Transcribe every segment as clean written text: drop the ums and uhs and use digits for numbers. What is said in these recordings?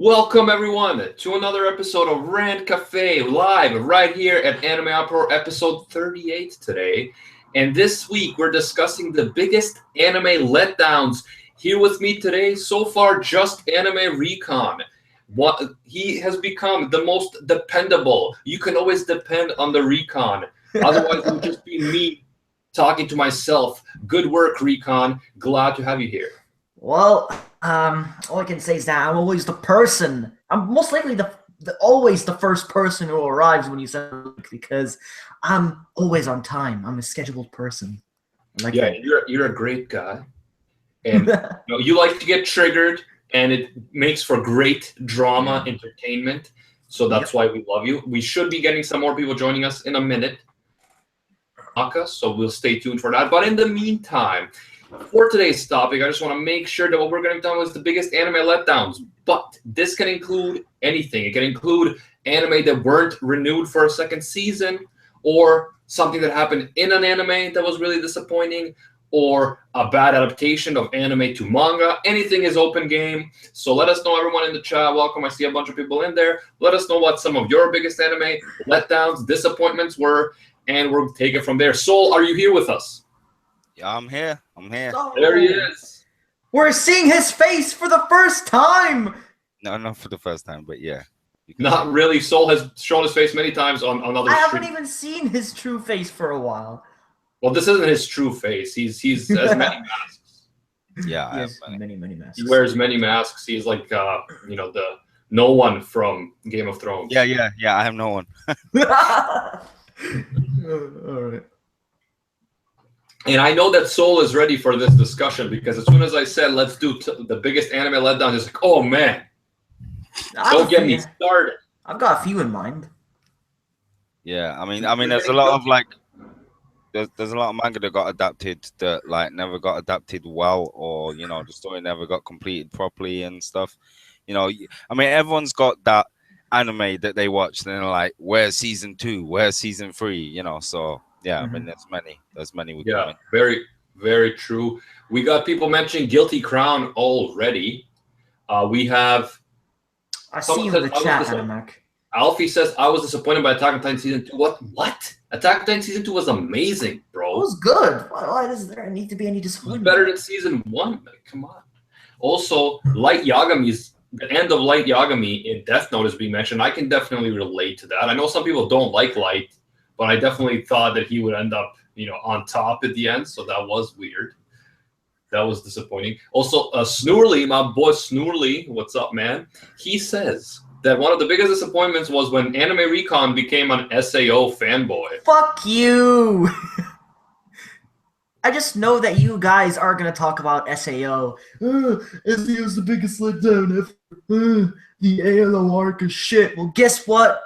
Welcome everyone to another episode of Rant Café, live right here at AnimeUproar episode 38 today. And this week we're discussing the biggest anime letdowns. Here with me today, so far, just Anime Recon. He has become the most dependable. You can always depend on the Recon. Otherwise, it would just be me talking to myself. Good work, Recon. Glad to have you here. Well, all I can say is that I'm always the person. I'm most likely always the first person who arrives when you send it because I'm always on time. I'm a scheduled person. You're a great guy, and you like to get triggered, and it makes for great drama entertainment. So that's why we love you. We should be getting some more people joining us in a minute, so we'll stay tuned for that. But in the meantime, for today's topic, I just want to make sure that what we're going to talk about is the biggest anime letdowns. But this can include anything. It can include anime that weren't renewed for a second season, or something that happened in an anime that was really disappointing, or a bad adaptation of anime to manga. Anything is open game. So let us know, everyone in the chat. Welcome. I see a bunch of people in there. Let us know what some of your biggest anime letdowns, disappointments were, and we'll take it from there. Soul, are you here with us? Yeah, I'm here. Oh, there he is. We're seeing his face for the first time. No, not for the first time, but yeah. Not really. Soul has shown his face many times on other I streams. haven't even seen his true face for a while. Well, this isn't his true face. He's has many masks. Yeah, he has many masks. He wears many masks. He's like the no one from Game of Thrones. Yeah. I have no one. All right. And I know that Soul is ready for this discussion because as soon as I said let's do the biggest anime letdown, he's like, oh man, don't get me started. I've got a few in mind. Yeah, I mean, there's a lot of there's a lot of manga that got adapted that never got adapted well, or the story never got completed properly and stuff. I mean, everyone's got that anime that they watch, and they're like, where's season 2? Where's season 3? So. Yeah, I mean, there's many. Yeah, very, very true. We got people mentioning Guilty Crown already. We have. I see you in the chat, Mac. Alfie says, I was disappointed by Attack on Titan Season 2. What? Attack on Titan Season 2 was amazing, bro. It was good. Why does there need to be any disappointment? It was better than Season 1. Come on. Also, Light Yagami's. The end of Light Yagami in Death Note is being mentioned. I can definitely relate to that. I know some people don't like Light, but I definitely thought that he would end up, on top at the end. So that was weird. That was disappointing. Also, Snoorly, my boy Snoorly, what's up, man? He says that one of the biggest disappointments was when Anime Recon became an SAO fanboy. Fuck you! I just know that you guys are going to talk about SAO. SAO's the biggest letdown ever. The ALO arc is shit. Well, guess what?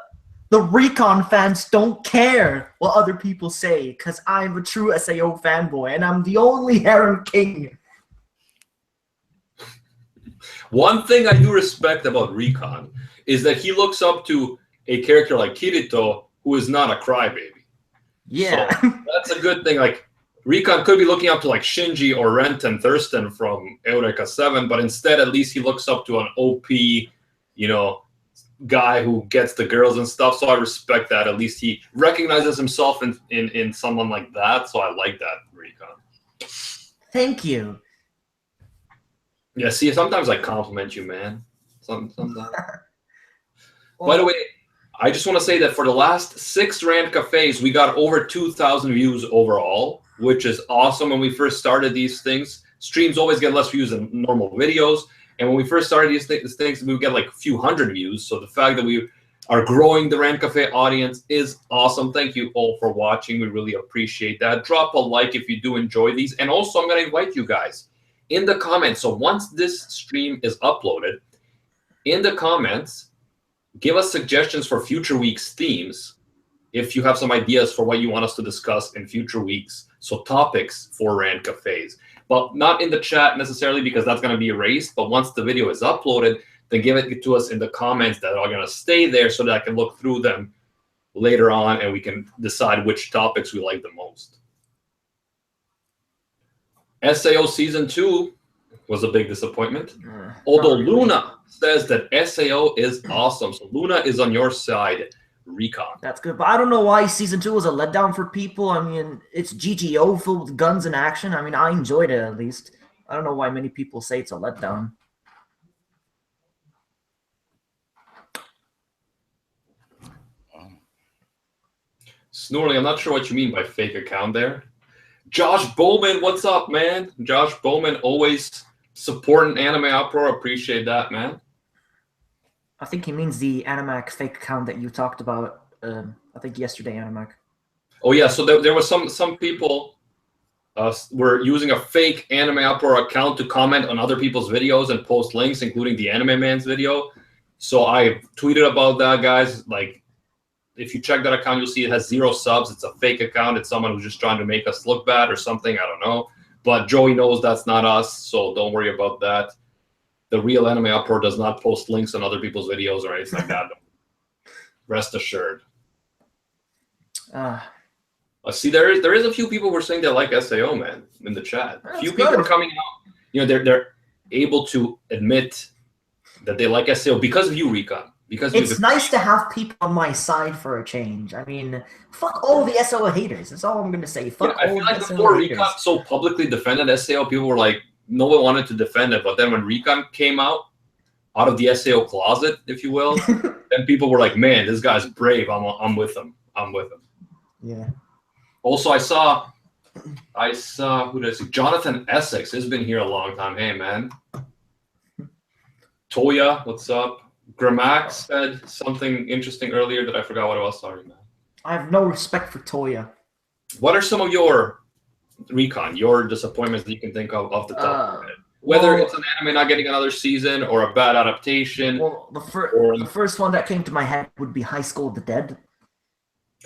The Recon fans don't care what other people say, because I'm a true SAO fanboy, and I'm the only harem king. One thing I do respect about Recon is that he looks up to a character like Kirito, who is not a crybaby. Yeah. So that's a good thing. Like, Recon could be looking up to like Shinji or Rent and Thurston from Eureka 7, but instead at least he looks up to an OP, guy who gets the girls and stuff. So I respect that. At least he recognizes himself in someone like that. So I like that, Recon. Thank you. Yeah, see, sometimes I compliment you, man. Sometimes. By the way, I just want to say that for the last 6 Rant Cafes, we got over 2,000 views overall, which is awesome. When we first started these things, streams always get less views than normal videos. And when we first started these things, we would get like a few hundred views. So the fact that we are growing the Rant Cafe audience is awesome. Thank you all for watching. We really appreciate that. Drop a like if you do enjoy these. And also, I'm going to invite you guys in the comments. So once this stream is uploaded, in the comments, give us suggestions for future weeks' themes if you have some ideas for what you want us to discuss in future weeks. So topics for Rant Cafes. But not in the chat necessarily, because that's going to be erased. But once the video is uploaded, then give it to us in the comments that are going to stay there so that I can look through them later on and we can decide which topics we like the most. SAO Season 2 was a big disappointment. Although Luna says that SAO is awesome. So Luna is on your side. Recon. That's good, but I don't know why season 2 was a letdown for people. I mean, it's GGO filled with guns and action. I mean, I enjoyed it at least. I don't know why many people say it's a letdown. Snorley, I'm not sure what you mean by fake account there. Josh Bowman, what's up, man? Josh Bowman, always supporting AnimeUproar. Appreciate that, man. I think he means the Animac fake account that you talked about. I think yesterday, Animac. Oh yeah, so there was some people were using a fake AnimeUproar account to comment on other people's videos and post links, including the Anime Man's video. So I tweeted about that, guys. Like, if you check that account, you'll see it has 0 subs. It's a fake account. It's someone who's just trying to make us look bad or something. I don't know. But Joey knows that's not us, so don't worry about that. The real AnimeUproar does not post links on other people's videos or anything like that. Rest assured. See, there is a few people who are saying they like SAO, man, in the chat. A few people are coming out. You know, they're able to admit that they like SAO because of you, Recon. Because it's nice to have people on my side for a change. I mean, fuck all the SAO haters. That's all I'm gonna say. Fuck all I feel like the before SAO haters. Recon so publicly defended SAO, people were like, no one wanted to defend it. But then when Recon came out of the SAO closet, if you will, then people were like, man, this guy's brave. I'm with him. I'm with him. Yeah. Also, I saw who did I see? Jonathan Essex has been here a long time. Hey, man. Toya, what's up? Gramax said something interesting earlier that I forgot what it was. Sorry, man. I have no respect for Toya. What are some of your disappointments that you can think of off the top of your head? Whether it's an anime not getting another season or a bad adaptation. Well, the first one that came to my head would be High School of the Dead.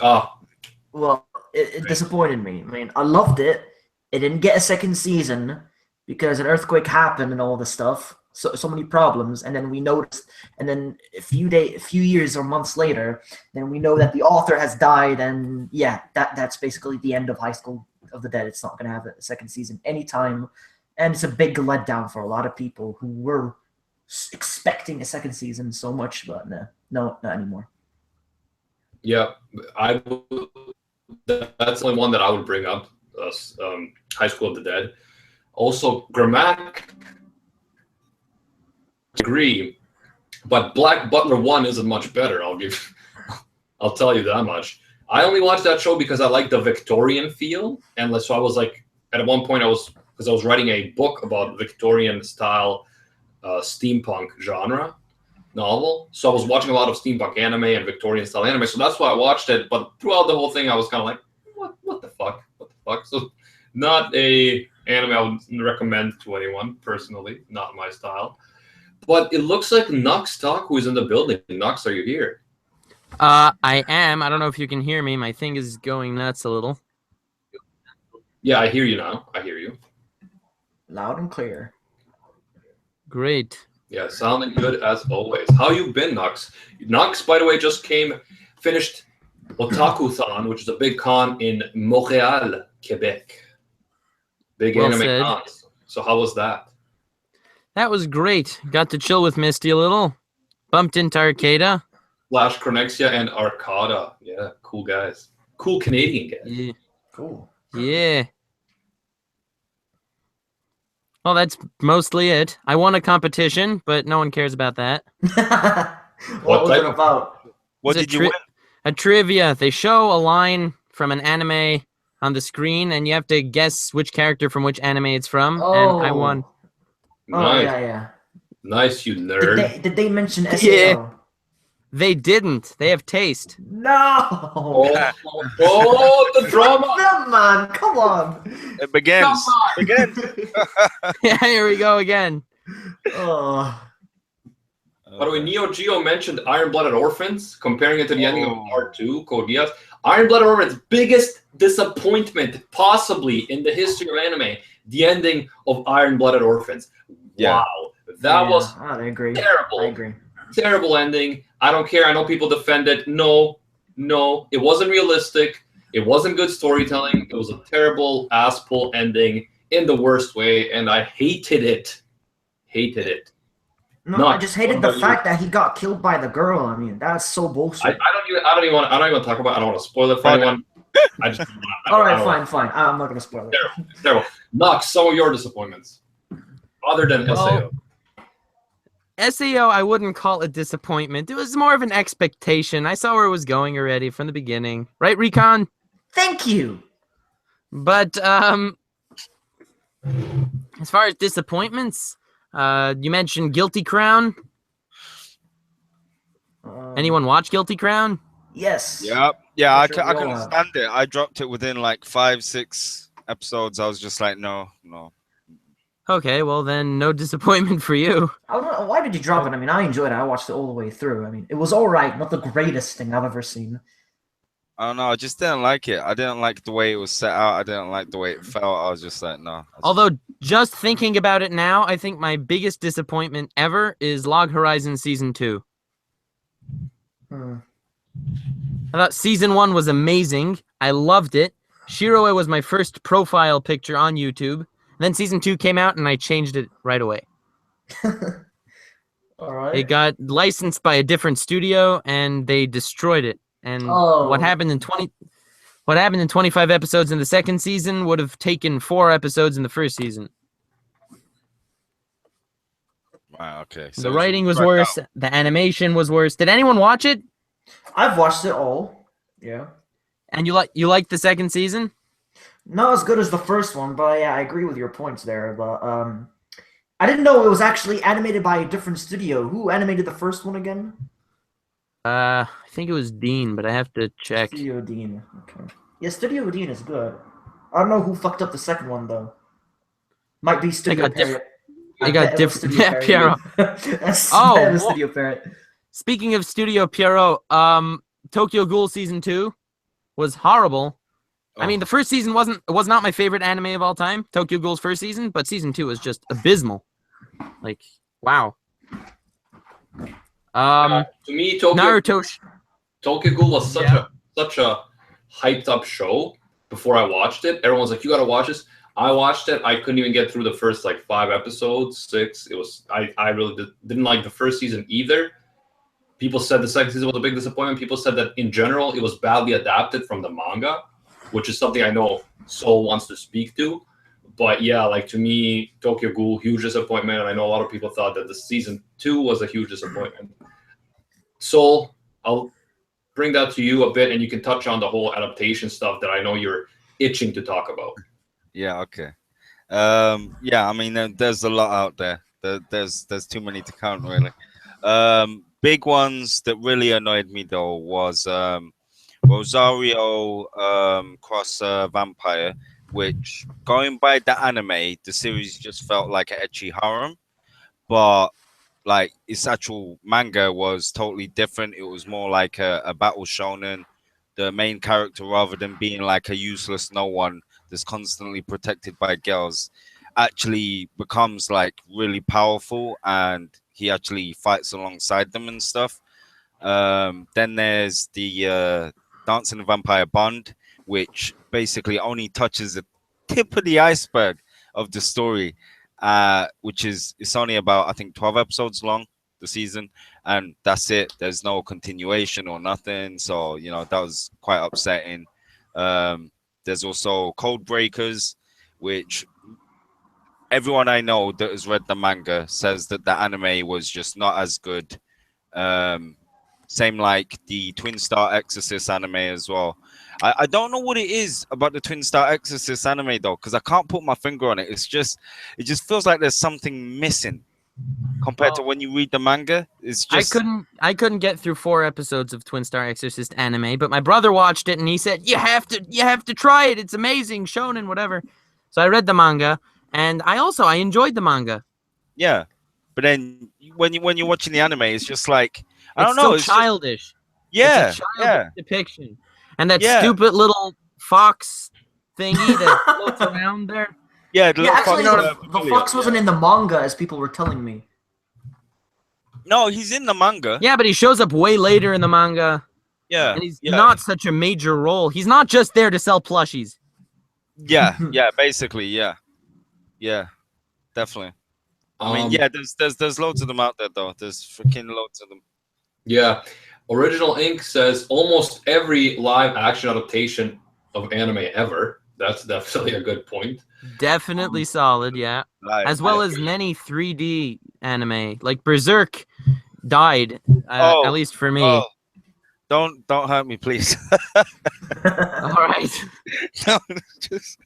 Well, it disappointed me. I mean, I loved it. It didn't get a second season because an earthquake happened and all this stuff. So many problems, and then we noticed, and then a few years or months later, then we know that the author has died, and yeah, that's basically the end of High School of the Dead. It's not gonna have a second season anytime, and it's a big letdown for a lot of people who were expecting a second season so much, but no, not anymore. Yeah, that's the only one that I would bring up. High School of the Dead. Also, Grammatic. Agree, but Black Butler 1 isn't much better. I'll tell you that much. I only watched that show because I like the Victorian feel, and so I was like, at one point I was writing a book about Victorian style steampunk genre novel. So I was watching a lot of steampunk anime and Victorian style anime. So that's why I watched it. But throughout the whole thing, I was kind of like, what the fuck? What the fuck? So not a anime I would recommend to anyone personally. Not my style. But it looks like Nux Taku is in the building. Nux, are you here? I am. I don't know if you can hear me. My thing is going nuts a little. Yeah, I hear you now. I hear you. Loud and clear. Great. Yeah, sounding good as always. How you been, Nux? Nux, by the way, just finished Otaku-thon, which is a big con in Montreal, Quebec. Big anime con. So how was that? That was great. Got to chill with Misty a little. Bumped into Arcada. Flash Chronexia and Arcada. Yeah, cool guys. Cool Canadian guys. Yeah. Cool. Yeah. Well, that's mostly it. I won a competition, but no one cares about that. What was it about? What did you win? A trivia. They show a line from an anime on the screen, and you have to guess which character from which anime it's from, and I won. Nice. Yeah. Nice, you nerd. Did they mention SAO? Yeah. They didn't. They have taste. No. Oh, the drama. Come on, come on. It begins. Yeah, here we go again. Oh. By the way, Neo Geo mentioned Iron-Blooded Orphans, comparing it to the ending of Part 2, Code Geass. Iron-Blooded Orphans' biggest disappointment, possibly, in the history of anime, the ending of Iron-Blooded Orphans. Yeah. Wow. That was I agree. terrible. I agree. Terrible ending. I don't care. I know people defend it. No. It wasn't realistic. It wasn't good storytelling. It was a terrible ass-pull ending in the worst way, and I hated it. No, I just hated the fact that he got killed by the girl. I mean, that's so bullshit. I don't even want to talk about. I don't want to spoil it for anyone. I just. All right, fine. I'm not gonna spoil it. Terrible. Knox, some of your disappointments, other than SAO. SAO, I wouldn't call it disappointment. It was more of an expectation. I saw where it was going already from the beginning, right, Recon? Thank you. But as far as disappointments, you mentioned Guilty Crown. Anyone watch Guilty Crown? Yes. Yep. Yeah, I Sure, couldn't stand it. I dropped it within like 5-6 episodes. I was just like, no. Okay, well then, no disappointment for you. I don't know, why did you drop it? I mean, I enjoyed it. I watched it all the way through. I mean, it was all right. Not the greatest thing I've ever seen. I don't know. I just didn't like it. I didn't like the way it was set out. I didn't like the way it felt. I was just like, no. Although, just thinking about it now, I think my biggest disappointment ever is Log Horizon Season 2. I thought Season 1 was amazing. I loved it. Shiroe was my first profile picture on YouTube. Then Season 2 came out, and I changed it right away. All right. It got licensed by a different studio, and they destroyed it. And what happened in 25 episodes in the second season would have taken 4 episodes in the first season. Wow, okay. So the writing was worse. The animation was worse. Did anyone watch it? I've watched it all. Yeah. And you like the second season? Not as good as the first one, but yeah, I agree with your points there. But I didn't know it was actually animated by a different studio. Who animated the first one again? I think it was Dean, but I have to check. Studio Dean. Okay. Yeah, Studio Dean is good. I don't know who fucked up the second one though. Might be Studio Parrot. They got different. Yeah, Pierrot. Studio Parrot. Speaking of Studio Pierrot, Tokyo Ghoul Season 2 was horrible. I mean, the first season was not my favorite anime of all time, Tokyo Ghoul's first season, but Season 2 was just abysmal. Like, wow. To me, Tokyo Ghoul was such a hyped up show before I watched it. Everyone's like, you gotta watch this. I watched it. I couldn't even get through the first like 5 episodes, 6. It was I really didn't like the first season either. People said the second season was a big disappointment. People said that in general it was badly adapted from the manga, which is something I know Soul wants to speak to. But yeah, like to me, Tokyo Ghoul, huge disappointment. And I know a lot of people thought that the season 2 was a huge disappointment. Soul, I'll bring that to you a bit, and you can touch on the whole adaptation stuff that I know you're itching to talk about. Yeah, okay. Yeah, I mean, there's a lot out there. There's too many to count, really. Big ones that really annoyed me, though, was Rosario cross Vampire, which, going by the anime, the series just felt like an ecchi harem, but like its actual manga was totally different. It was more like a battle shonen. The main character, rather than being like a useless no one that's constantly protected by girls, actually becomes like really powerful, and he actually fights alongside them and stuff. Then there's the Dance and the Vampire Bond, which basically only touches the tip of the iceberg of the story, which is, it's only about, I think, 12 episodes long, the season, and that's it. There's no continuation or nothing, so you know that was quite upsetting. There's also Code Breakers, which everyone I know that has read the manga says that the anime was just not as good. Same like the Twin Star Exorcist anime as well. I don't know what it is about the Twin Star Exorcist anime though, because I can't put my finger on it. It just feels like there's something missing compared to when you read the manga. It's just I couldn't get through 4 episodes of Twin Star Exorcist anime, but my brother watched it and he said, you have to try it. It's amazing, shonen, whatever. So I read the manga, and I enjoyed the manga. Yeah, but then when you're watching the anime, it's just like, I don't know. So it's childish. Yeah, it's a childish depiction, and that stupid little fox thingy that floats around there. Yeah, actually, the fox wasn't in the manga, as people were telling me. No, he's in the manga. Yeah, but he shows up way later in the manga. Yeah, and he's not such a major role. He's not just there to sell plushies. Yeah, basically, yeah, definitely. I mean, yeah, there's loads of them out there though. There's freaking loads of them. Yeah. Original Ink says almost every live action adaptation of anime ever. That's definitely a good point. Definitely solid, yeah. As well as many 3D anime. Like Berserk died, at least for me. Oh, don't hurt me, please. All right. No, just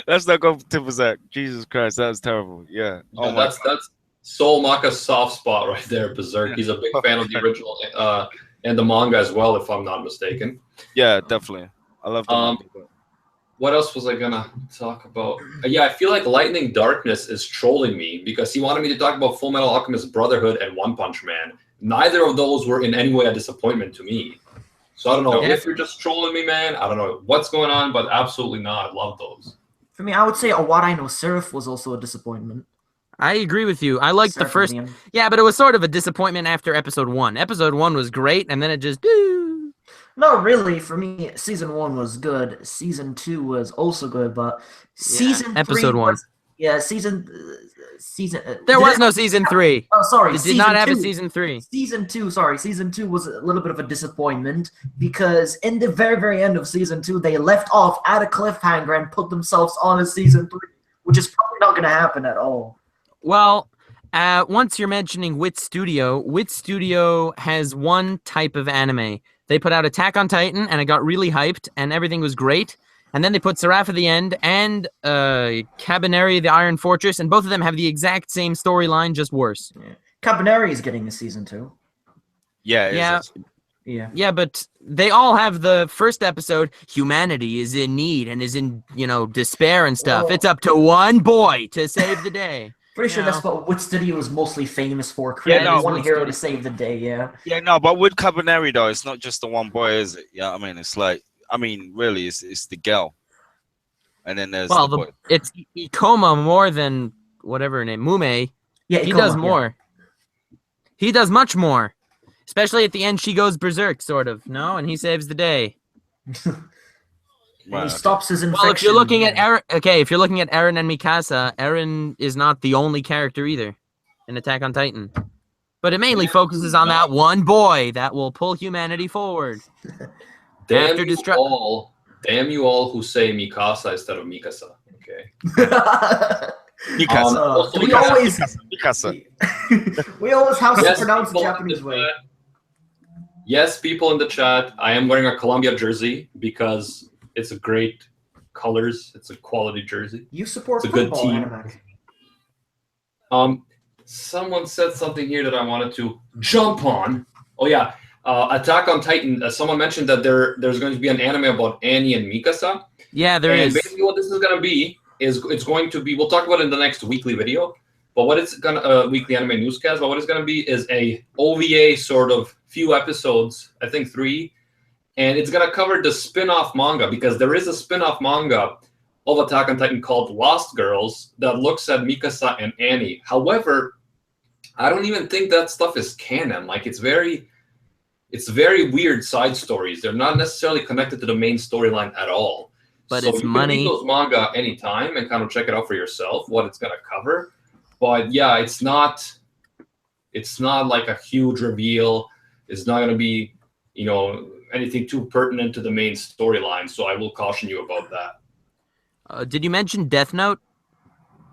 let's not go to Berserk. Jesus Christ, that was terrible. Yeah. Oh my that's Soul Maka's soft spot right there, Berserk. He's a big fan of the original and the manga as well, if I'm not mistaken. Yeah, definitely. I love the manga. What else was I gonna talk about? Yeah, I feel like Lightning Darkness is trolling me because he wanted me to talk about Full Metal Alchemist Brotherhood and One Punch Man. Neither of those were in any way a disappointment to me. So I don't know if you're just trolling me, man. I don't know what's going on, but absolutely not. I love those. For me, I would say Awarai no Seraph was also a disappointment. I agree with you. I liked the first. Yeah, but it was sort of a disappointment after episode 1. Episode 1 was great, and then it just. Not really. For me, season 1 was good. Season 2 was also good, but season 3 episode 1. Season. There was no season 3. Oh, sorry. It did not have a season 3. Season 2 was a little bit of a disappointment because in the very, very end of season 2, they left off at a cliffhanger and put themselves on a season 3, which is probably not going to happen at all. Well, once you're mentioning Wit Studio has one type of anime. They put out Attack on Titan, and it got really hyped, and everything was great. And then they put Seraph at the end, and Cabaneri, the Iron Fortress, and both of them have the exact same storyline, just worse. Yeah. Cabaneri is getting a season 2. Yeah. Yeah, but they all have the first episode, humanity is in need and is in, despair and stuff. It's up to one boy to save the day. Pretty sure that's what Wit Studio is mostly famous for, creating one hero to save the day, yeah. Yeah, no, but with Cabaneri, though, it's not just the one boy, is it? Yeah, I mean, it's like, really, it's the girl. And then there's the boy. It's Ikoma more than whatever her name, Mume. Yeah, he does more. Yeah. He does much more. Especially at the end, she goes berserk, sort of, no? And he saves the day. And he stops his infection. Well, if you're looking at Eren and Mikasa, Eren is not the only character either in Attack on Titan. But it mainly focuses on that one boy that will pull humanity forward. Damn you all who say Mikasa instead of Mikasa. Okay. Mikasa. We always have to pronounce the Japanese way. Yes, people in the chat, I am wearing a Columbia jersey because it's a great colors. It's a quality jersey. You support it's a good team. Someone said something here that I wanted to jump on. Oh yeah, Attack on Titan. Someone mentioned that there's going to be an anime about Annie and Mikasa. Yeah, there is. Basically, what this is going to be is it's going to be. We'll talk about it in the next weekly video. But what it's gonna weekly anime newscast. But what it's going to be is a OVA sort of few episodes. I think 3. And it's going to cover the spin-off manga because there is a spin-off manga of Attack on Titan called Lost Girls that looks at Mikasa and Annie. However, I don't even think that stuff is canon. Like it's very weird side stories. They're not necessarily connected to the main storyline at all. But so it's you money. Can read those manga anytime and kind of check it out for yourself what it's going to cover. But yeah, it's not like a huge reveal. It's not going to be, anything too pertinent to the main storyline, so I will caution you about that. Did you mention Death Note?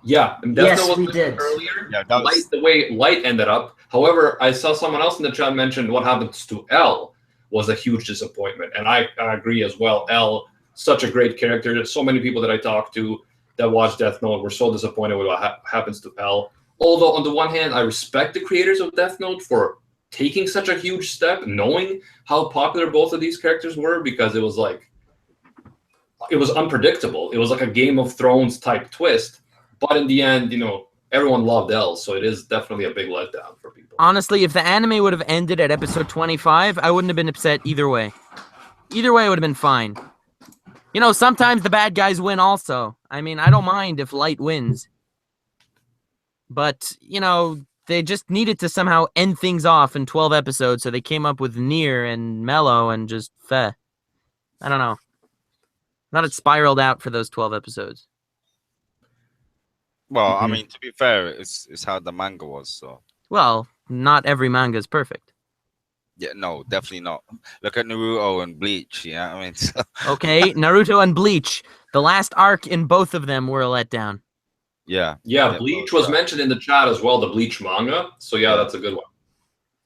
Yeah, Death Note was earlier. Yeah, the way Light ended up. However, I saw someone else in the chat mention what happens to L was a huge disappointment, and I agree as well. L, such a great character. There's so many people that I talked to that watched Death Note were so disappointed with what happens to L. Although on the one hand, I respect the creators of Death Note for taking such a huge step, knowing how popular both of these characters were, because it was unpredictable. It was like a Game of Thrones type twist. But in the end, everyone loved L, so it is definitely a big letdown for people. Honestly, if the anime would have ended at episode 25, I wouldn't have been upset either way. Either way, it would have been fine. Sometimes the bad guys win also. I mean, I don't mind if Light wins. But, they just needed to somehow end things off in 12 episodes, so they came up with Nier and Mellow and just I don't know. I thought it spiraled out for those 12 episodes. Well, I Mhm. mean, to be fair, it's how the manga was. So Well, not every manga is perfect. yeah, no, definitely not. Look at Naruto and Bleach. Yeah, I mean, so, Okay, Naruto and Bleach. The last arc in both of them were a letdown. yeah, Yeah, yeah, Bleach both, was mentioned in the chat as well, the Bleach manga. So yeah, Yeah. that's a good one.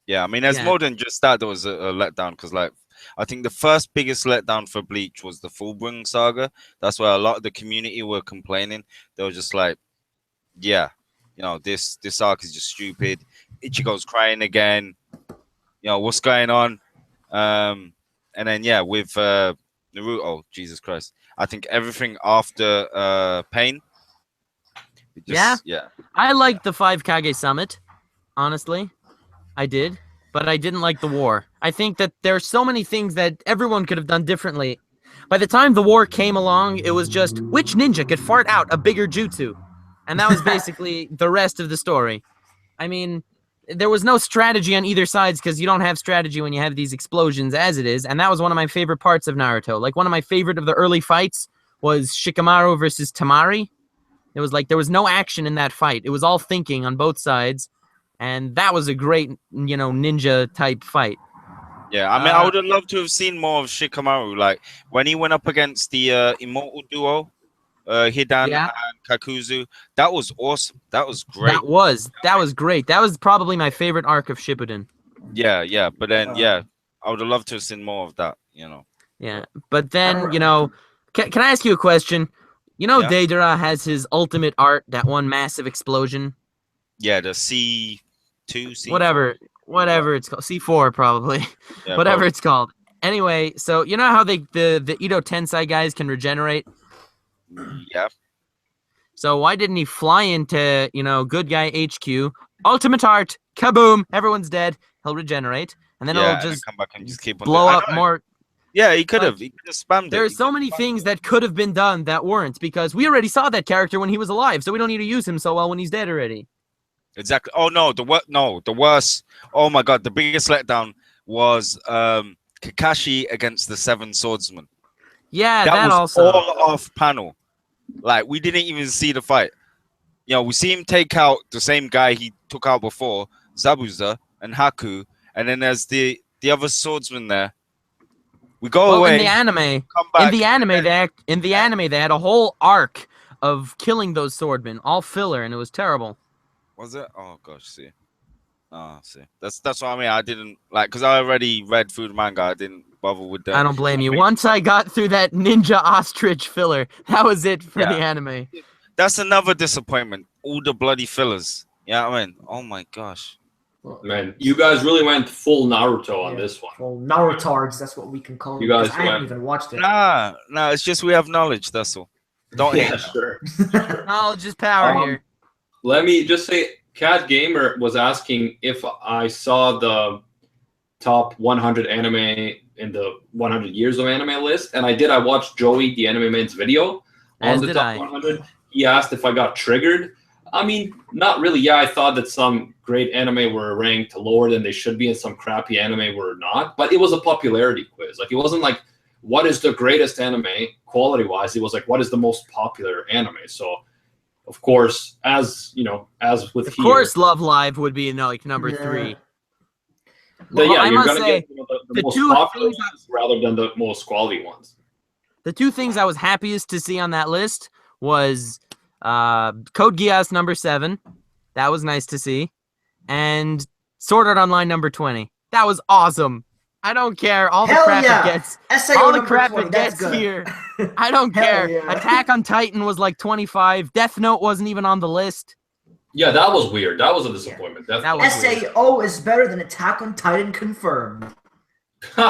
yeah. I mean, there's Yeah. more than just that. There was a letdown because, like, I think the first biggest letdown for Bleach was the Fullbring saga. That's where a lot of the community were complaining. They were just like, yeah, this arc is just stupid. Ichigo's crying again. What's going on? And then yeah, with Naruto, Jesus Christ, I think everything after Pain, it just yeah. I liked the 5 Kage Summit, honestly. I did, but I didn't like the war. I think that there are so many things that everyone could have done differently. By the time the war came along, it was just which ninja could fart out a bigger jutsu. And that was basically the rest of the story. I mean, there was no strategy on either sides because you don't have strategy when you have these explosions as it is. And that was one of my favorite parts of Naruto. Like one of my favorite of the early fights was Shikamaru versus Tamari. It was like there was no action in that fight. It was all thinking on both sides. And that was a great, ninja type fight. Yeah, I mean, I would have loved to have seen more of Shikamaru. Like when he went up against the immortal duo, Hidan Yeah. and Kakuzu. That was awesome. That was great. That was great. That was probably my favorite arc of Shippuden. Yeah. But then, yeah, I would have loved to have seen more of that. Yeah, but then can I ask you a question? Yeah. Deidara has his ultimate art, that one massive explosion. Yeah, the C2, C4. Whatever it's called, C4 probably. Yeah, Whatever probably. it's called. Anyway, so you know how the Edo Tensei guys can regenerate? Yeah. So why didn't he fly into, good guy HQ, ultimate art, kaboom, everyone's dead, he'll regenerate, and then Yeah, it'll just come back and just keep on blow doing- up more. Yeah, he could have. Like, He could have spammed There it. are so many things that could have been done that weren't because we already saw that character when he was alive, so we don't need to use him so well when he's dead already. Exactly. Oh no, the worst. Oh my god, the biggest letdown was Kakashi against the Seven Swordsmen. Yeah, That was also. all off panel. Like we didn't even see the fight. We see him take out the same guy he took out before, Zabuza and Haku, and then there's the other swordsman there. We go away. In the anime, come back, they had a whole arc of killing those swordmen, all filler, and it was terrible. Was it? Oh gosh, see. Oh, see. That's what I mean. I didn't like because I already read through the manga. I didn't bother with that. I don't blame you. Once I got through that ninja ostrich filler, that was it for the anime. That's another disappointment. All the bloody fillers. Yeah, I mean, oh my gosh. Man, you guys really went full Naruto on this one. Well, Narutards, that's what we can call You them. guys I haven't went- even watched it. Nah, it's just we have knowledge. That's all. Don't Yeah, hate. sure. Knowledge is power here. Let me just say, Cat Gamer was asking if I saw the top 100 anime in the 100 years of anime list, and I did. I watched Joey, the Anime Man's video As on the did top I. 100. He asked if I got triggered. I mean, not really. Yeah, I thought that some great anime were ranked lower than they should be, and some crappy anime were not. But it was a popularity quiz. Like, it wasn't like, what is the greatest anime quality-wise? It was like, what is the most popular anime? So, of course, as with Of course, Love Live would be number Yeah. 3. You're I must gonna say, get the the most two popular things ones rather than the most quality ones. the two things I was happiest to see on that list was Code Geass number 7. That was nice to see. And Sword Art Online number 20. That was awesome. I don't care. All the Hell crap yeah. it gets. SAO All the number crap 20, it that's gets good. here. I don't Hell care. yeah. Attack on Titan was like 25. Death Note wasn't even on the list. Yeah, that was weird. That was a disappointment. That Definitely. was weird. SAO is better than Attack on Titan confirmed. You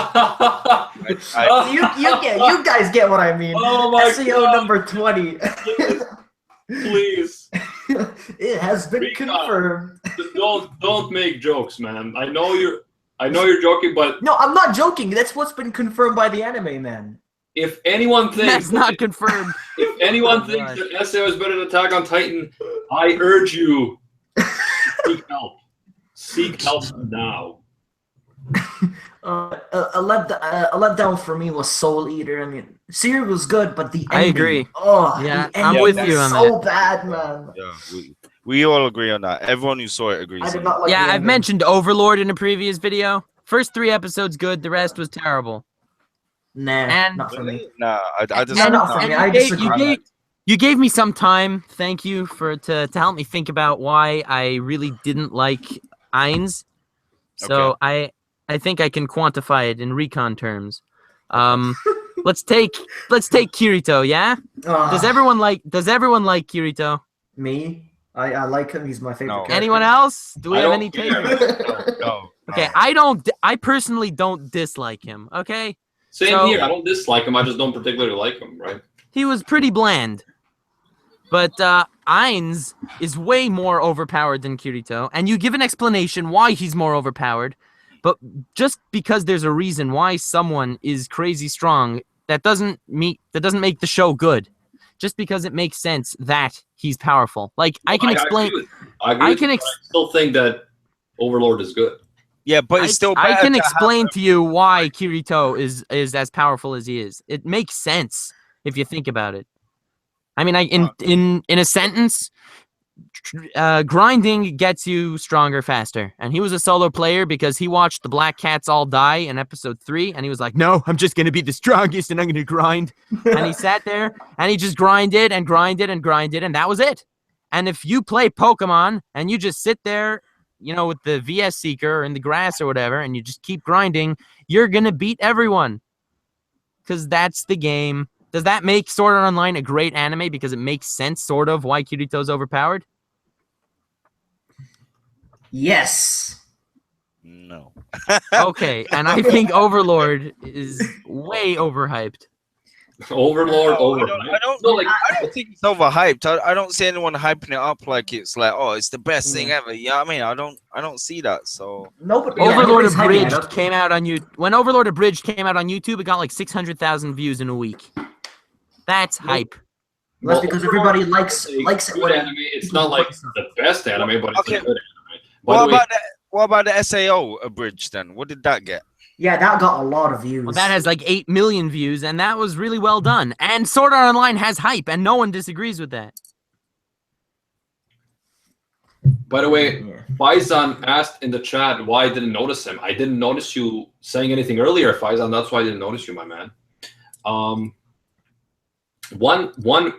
guys get what I mean. Oh my SAO God. number 20. Please, It has been Rika. confirmed. just don't make jokes, man. I know you're joking, but No, I'm not joking. That's what's been confirmed by the anime man. if anyone thinks That's not confirmed. if anyone Oh, thinks God. that SAO is better than Attack on Titan, I urge you seek help. Seek help now. a letdown for me was Soul Eater. I mean, series was good, but the ending. I agree. Oh, Yeah, the I'm ending with was you on so bad, man. Yeah, we all agree on that. Everyone who saw it agrees. I did on not like the Yeah, I've ending. mentioned Overlord in a previous video. First 3 episodes good, the rest was terrible. Nah, And- not it. for me. Really? Nah, I just No, not for me. I disagree. You gave me some time. Thank you to help me think about why I really didn't like Ainz. So I think I can quantify it in recon terms. Let's take Kirito, yeah? Does everyone like Kirito? Me? I like him. He's my favorite No. character. Anyone else? Do we I have don't any care. takers? No. Okay, I personally don't dislike him, okay? Same So- here. I don't dislike him. I just don't particularly like him, right? He was pretty bland. But Ainz is way more overpowered than Kirito, and you give an explanation why he's more overpowered, but just because there's a reason why someone is crazy strong, that doesn't make the show good. Just because it makes sense that he's powerful. Like I can explain. I agree with you, but I still think that Overlord is good. Yeah, but it's still. I better can to explain to you why Kirito is as powerful as he is. It makes sense if you think about it. I mean, in a sentence, grinding gets you stronger faster. And he was a solo player because he watched the Black Cats all die in episode 3, and he was like, "No, I'm just gonna be the strongest, and I'm gonna grind." And he sat there and he just grinded and grinded and grinded, and that was it. And if you play Pokemon and you just sit there, you know, with the VS Seeker in the grass or whatever, and you just keep grinding, you're gonna beat everyone. Because that's the game. Does that make Sword Art Online a great anime because it makes sense, sort of, why Kirito's overpowered? Yes. No. Okay, and I think Overlord is way overhyped. Overlord, I don't think it's overhyped. I don't see anyone hyping it up like it's like, oh, it's the best thing ever. Yeah, I mean, I don't see that. So Nobody. Overlord nobody's hyping it Abridged up. came out on when Overlord Abridged came out on YouTube, it got like 600,000 views in a week. That's hype. That's because everybody likes it. Good when anime. It's not like the best anime, but it's Okay. a good anime. What about the SAO Abridged then? What did that get? Yeah, that got a lot of views. Well, that has like 8 million views, and that was really well done. And Sword Art Online has hype, and no one disagrees with that. By the way, Yeah. Faizan asked in the chat why I didn't notice him. I didn't notice you saying anything earlier, Faizan. That's why I didn't notice you, my man. One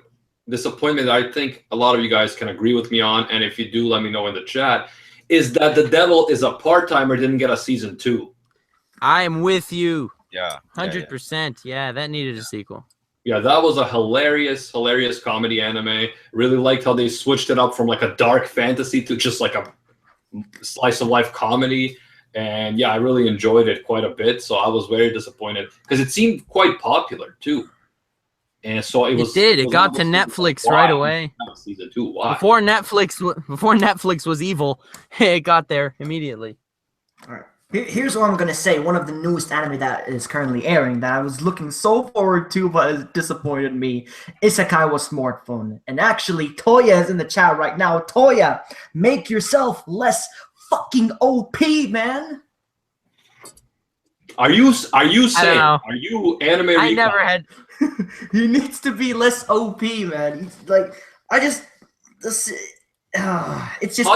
disappointment that I think a lot of you guys can agree with me on, and if you do, let me know in the chat, is that The Devil is a part-timer didn't get a season 2. I am with you. Yeah. 100%. Yeah, that needed a sequel. Yeah, that was a hilarious comedy anime. Really liked how they switched it up from like a dark fantasy to just like a slice of life comedy. And yeah, I really enjoyed it quite a bit. So I was very disappointed because it seemed quite popular too. And so it was. It got to Netflix right away. Season 2. Why? Before Netflix was evil, it got there immediately. All right. Here's what I'm gonna say. One of the newest anime that is currently airing that I was looking so forward to, but it disappointed me. Isekai was Smartphone, and actually, Toya is in the chat right now. Toya, make yourself less fucking OP, man. Are you saying? know. Are you anime? I recon? never had. He needs to be less OP, man. He's like, it's just. How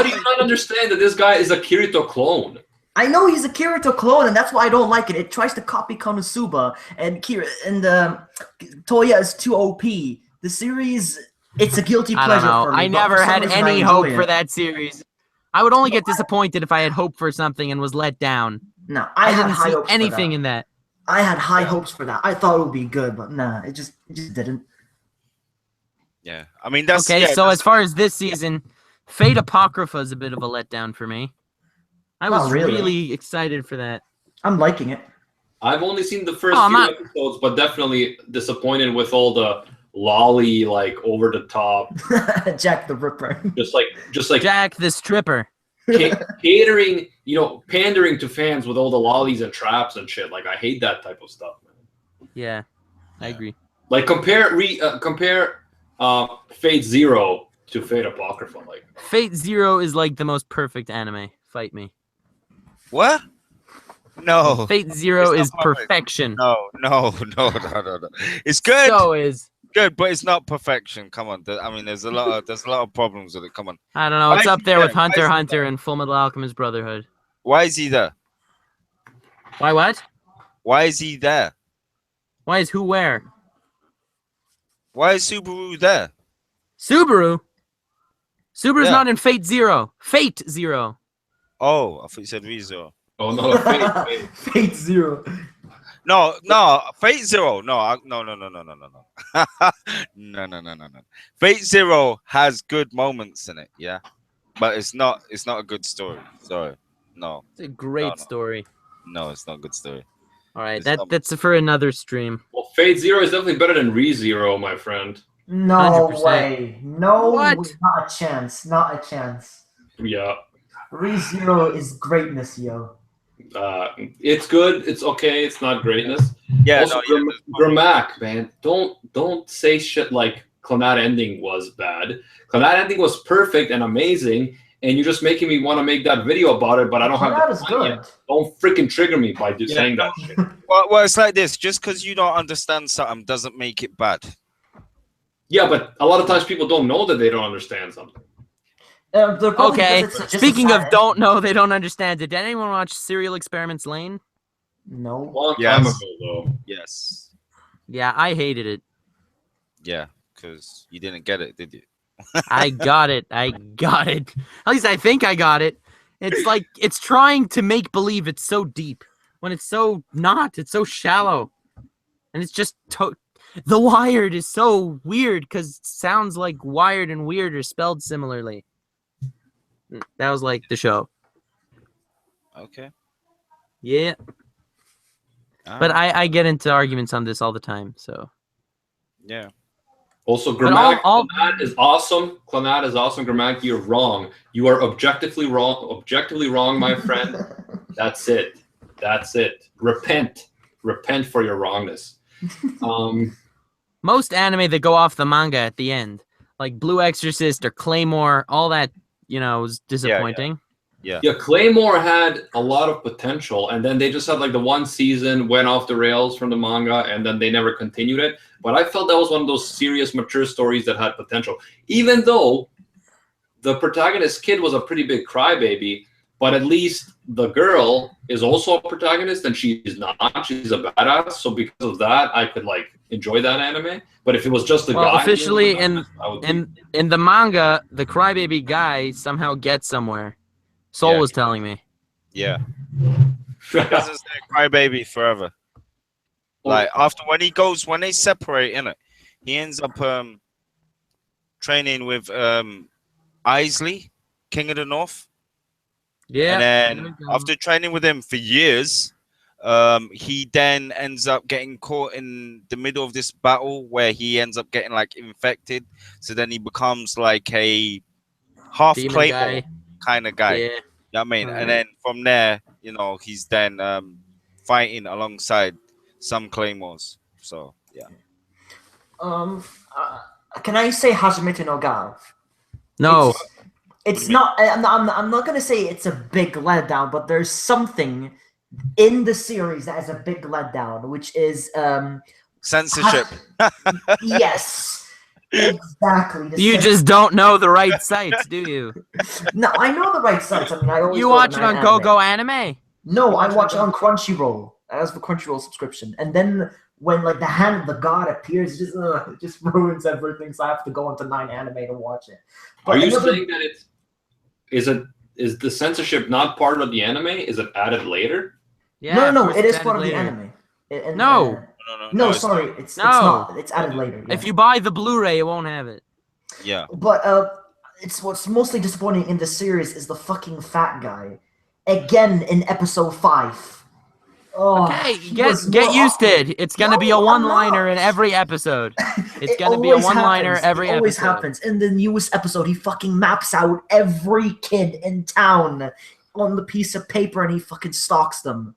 do you not understand that this guy is a Kirito clone? I know he's a Kirito clone, and that's why I don't like it. It tries to copy Konosuba, and Toya is too OP. The series, it's a guilty I pleasure don't know. for me. I but never for some had reason, I any enjoy hope it. for that series. I would only get disappointed if I had hope for something and was let down. No, I had didn't high see hopes anything for that. in that. I had high hopes for that. I thought it would be good, but nah, it just didn't. Yeah. I mean, that's Okay, yeah, so that's- as far as this season, Fate Apocrypha is a bit of a letdown for me. I was really excited for that. I'm liking it. I've only seen the first Oh, few I'm episodes, but definitely disappointed with all the lolly, like over the top, Jack the Ripper. just like Jack the Stripper. catering, pandering to fans with all the lollies and traps and shit. Like I hate that type of stuff, man. Yeah, I agree. Like compare Fate Zero to Fate Apocrypha. Like Fate Zero is like the most perfect anime. Fight me. what? No. Fate Zero It's is not perfect. perfection. No. It's good. So is. Good, but it's not perfection. Come on. I mean, there's a lot of problems with it. Come on. I don't know. Why It's is up he there with Why Hunter is x he Hunter and Full Metal Alchemist Brotherhood. Why is he there? Why what? Why is he there? Why is who where? Why is Subaru there? Subaru's Yeah. not in Fate Zero. Fate Zero. Oh, I thought you said ReZero. Oh no, Fate. Fate Zero. No, Fate Zero. No. No. Fate Zero has good moments in it, yeah, but it's not a good story. Sorry, no, It's a great No. story. no, it's not a good story. All right, It's not- that's for another stream. Well, Fate Zero is definitely better than ReZero, my friend. No 100%. way. No, What? not a chance. Not a chance. Yeah. ReZero is greatness, yo. It's good. It's okay. It's not greatness. Yeah, Also, no, yeah, Gramac, man, don't say shit like Clannad ending was bad. Clannad ending was perfect and amazing, and you're just making me want to make that video about it, but I don't have That the is time good. yet. Don't freaking trigger me by just saying that shit. Well, it's like this. Just because you don't understand something doesn't make it bad. Yeah, but a lot of times people don't know that they don't understand something. Okay. Speaking of don't know, they don't understand it. Did anyone watch Serial Experiments Lane? No. Long Yes. time ago, though. Yes. Yeah, I hated it. Yeah, because you didn't get it, did you? I got it. I got it. At least I think I got it. It's like it's trying to make believe it's so deep when it's so not. It's so shallow, and it's just The Wired is so weird because it sounds like Wired and Weird are spelled similarly. That was like the show. Okay. Yeah, but I get into arguments on this all the time. So Yeah. Also, But Gramac, all- Clannad is awesome. Clannad is awesome. Gramac, you're wrong. You are objectively wrong. Objectively wrong, my friend. That's it. That's it. Repent. Repent for your wrongness. most anime that go off the manga at the end, like Blue Exorcist or Claymore, all that, is disappointing. Yeah, Claymore had a lot of potential, and then they just had like the one season went off the rails from the manga, and then they never continued it. But I felt that was one of those serious, mature stories that had potential, even though the protagonist kid was a pretty big crybaby. But at least the girl is also a protagonist, and she's not. She's a badass. So because of that, I could like enjoy that anime. But if it was just the guy, officially I would in the manga, the crybaby guy somehow gets somewhere. Soul Yeah. was telling me. Yeah. He doesn't stay crybaby forever. Like after when they separate, innit, he ends up training with Isley, King of the North. Yeah. And then after training with him for years, he then ends up getting caught in the middle of this battle where he ends up getting like infected. So then he becomes like a half Demon Claymore guy. kind of guy. Yeah. You know what I mean? And then from there, he's then fighting alongside some Claymores. So yeah. Can I say Hajime no Ga? No. It's not. I'm not gonna say it's a big letdown, but there's something in the series that is a big letdown, which is Censorship. Yes, exactly. You just don't know the right sites, do you? No, I know the right sites. I mean, I always You go to watch it 9 on Anime. GoGo Anime? No, I watch it on Crunchyroll. I have the Crunchyroll subscription, and then when like the hand of the god appears, it just ruins everything. So I have to go into 9 Anime to watch it. But Are you saying that is the censorship not part of the anime? Is it added later? Yeah. No, of no, course it it's is part added of the later. anime. And, No. No, it's sorry, not. it's No. not. It's added later. Yeah. If you buy the Blu-ray, it won't have it. Yeah. But it's what's mostly disappointing in the series is the fucking fat guy. Again in episode 5. Oh, Okay, he get was more used to awkward. it. It's gonna be a No, I'm one-liner not. in every episode. It's It gonna be a always one-liner happens. every It always episode. happens. In the newest episode, he fucking maps out every kid in town on the piece of paper and he fucking stalks them.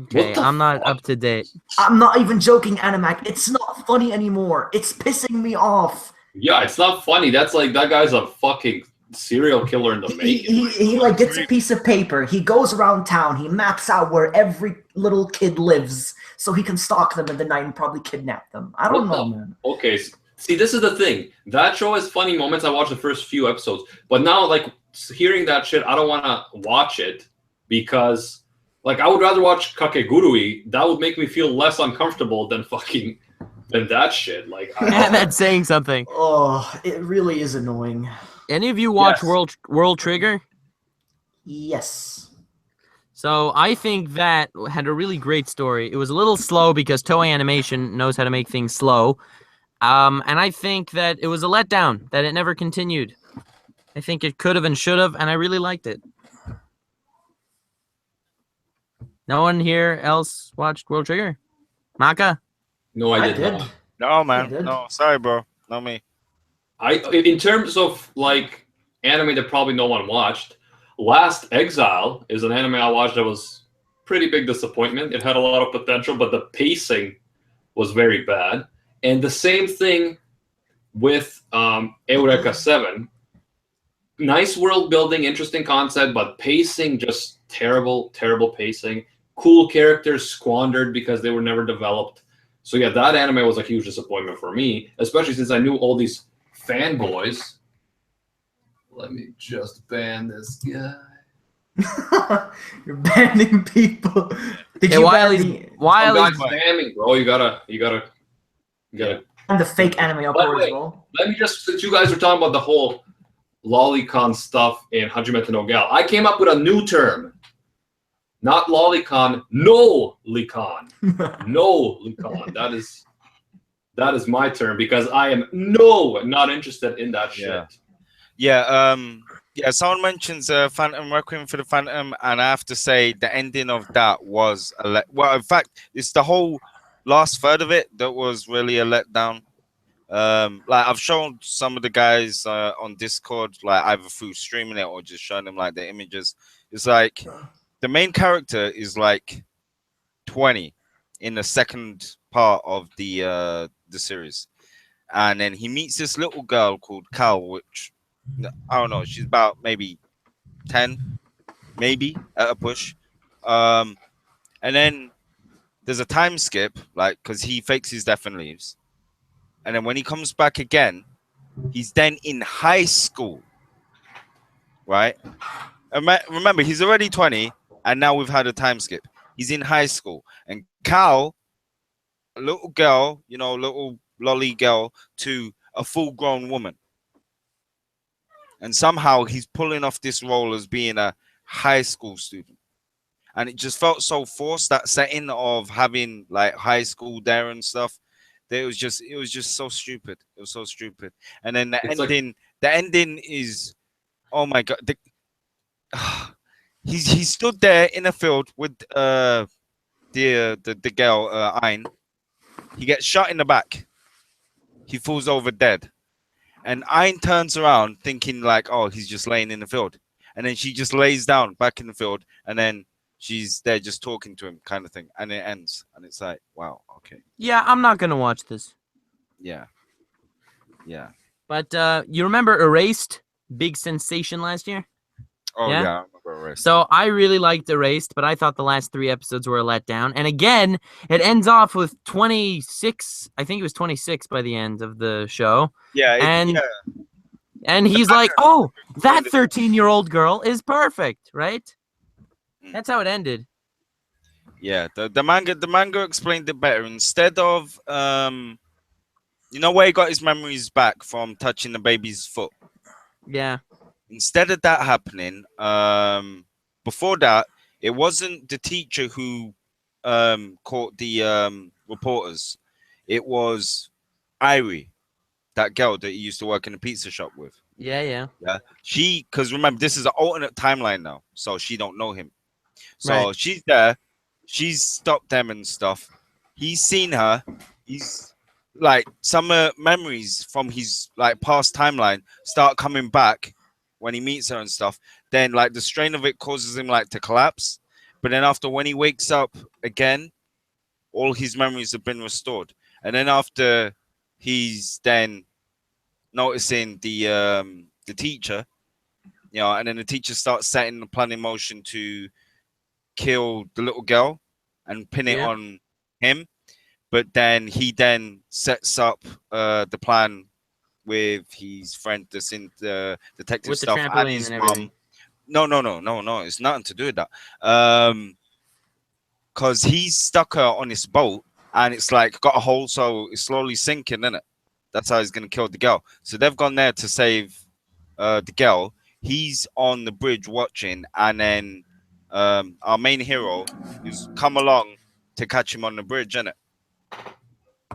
Okay, What the I'm not fuck? up to date. I'm not even joking, Animac. It's not funny anymore. It's pissing me off. Yeah, it's not funny. That's like that guy's a fucking serial killer in the making. He like gets a piece of paper. He goes around town. He maps out where every little kid lives, so he can stalk them in the night and probably kidnap them. I don't know, man. Okay, see, this is the thing. That show has funny moments. I watched the first few episodes, but now, like, hearing that shit, I don't want to watch it because, like, I would rather watch Kakegurui. That would make me feel less uncomfortable than that shit. Like, That's saying something. Oh, it really is annoying. Any of you watch Yes. World Trigger? Yes. So I think that had a really great story. It was a little slow because Toei Animation knows how to make things slow. And I think that it was a letdown that it never continued. I think it could have and should have, and I really liked it. No one here else watched World Trigger? Maka? no, I did not. No, man. did. No, sorry, bro. Not me. In terms of like anime that probably no one watched, Last Exile is an anime I watched that was pretty big disappointment. It had a lot of potential, but the pacing was very bad. And the same thing with Eureka 7. Nice world building, interesting concept, but pacing just terrible pacing. Cool characters squandered because they were never developed. So yeah, that anime was a huge disappointment for me, especially since I knew all these fanboys. Let me just ban this guy. You're banning people. Did Hey, you Wiley's ban Guys spamming, bro. You gotta. the fake AnimeUproar By the way, as well? Let me just, since you guys were talking about the whole lolicon stuff in Hajime no Gal, I came up with a new term. Not lolicon, no licon. No licon. That is my term because I am not interested in that shit. Yeah. Yeah. Someone mentions Phantom Requiem for the Phantom, and I have to say the ending of that was well. In fact, it's the whole last third of it that was really a letdown. Like I've shown some of the guys on Discord, like either through streaming it or just showing them like the images. It's like the main character is like 20 in the second part of the series, and then he meets this little girl called Cal, which I don't know, she's about maybe 10, maybe at a push. And then there's a time skip, like because he fakes his death and leaves, and then when he comes back again, he's then in high school, right? And remember, he's already 20, and now we've had a time skip. He's in high school, and Cal, a little girl, you know, little lolly girl, to a full-grown woman, and somehow he's pulling off this role as being a high school student, and it just felt so forced, that setting of having like high school there and stuff. That it was just so stupid. It was so stupid. And then the ending is, oh my god, he stood there in a field with the girl Ein. He gets shot in the back. He falls over dead, and Ein turns around thinking like, oh, he's just laying in the field, and then she just lays down back in the field, and then she's there just talking to him, kind of thing, and it ends, and it's like, wow, okay. Yeah, I'm not gonna watch this. Yeah. But you remember Erased? Big sensation last year. Oh Yeah? yeah, I remember Erased. So I really liked Erased, but I thought the last 3 episodes were a letdown. And again, it ends off with 26. I think it was 26 by the end of the show. Yeah, And he's like, "Oh, that 13-year-old girl is perfect, right?" That's how it ended. Yeah, the manga explained it better. Instead of you know where he got his memories back from touching the baby's foot. Yeah. Instead of that happening, before that, it wasn't the teacher who caught the reporters. It was Irie, that girl that he used to work in a pizza shop with. Yeah. Yeah, because remember, this is an alternate timeline now, so she don't know him. So Right. she's there, she's stopped them and stuff. He's seen her. He's like some memories from his like past timeline start coming back when he meets her and stuff. Then like the strain of it causes him like to collapse. But then after, when he wakes up again, all his memories have been restored. And then after, he's then noticing the teacher, you know, and then the teacher starts setting the plan in motion to kill the little girl and pin it on him. But then he then sets up the plan with his friend that's in the detective With the stuff and trampoline his and mom. everything. No. It's nothing to do with that. Because he's stuck her on this boat and it's like got a hole, so it's slowly sinking, isn't it? That's how he's gonna kill the girl. So they've gone there to save the girl. He's on the bridge watching, and then our main hero who's come along to catch him on the bridge, innit?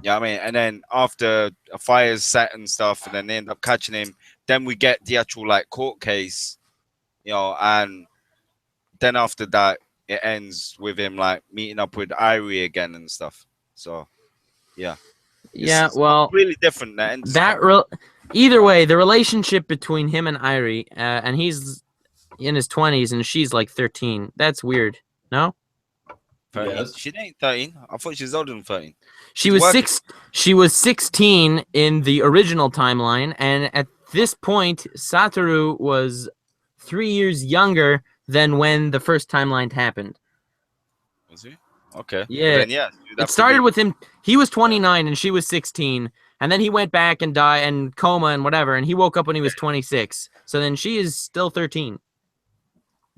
Yeah, I mean, and then after a fire's set and stuff, and then they end up catching him. Then we get the actual like court case, you know, and then after that, it ends with him like meeting up with Irie again and stuff. So, yeah, Yeah, well, really different. Either way, the relationship between him and Irie, and he's in his 20s and she's like 13. That's weird. No? 13. Yes. She ain't 13. I thought she was older than 13. She was 16 in the original timeline, and at this point, Satoru was 3 years younger than when the first timeline happened. Was he? Okay. Yeah. Then, yeah. It started with him. He was 29 and she was 16, and then he went back and died and coma and whatever, and he woke up when he was 26. So then she is still 13.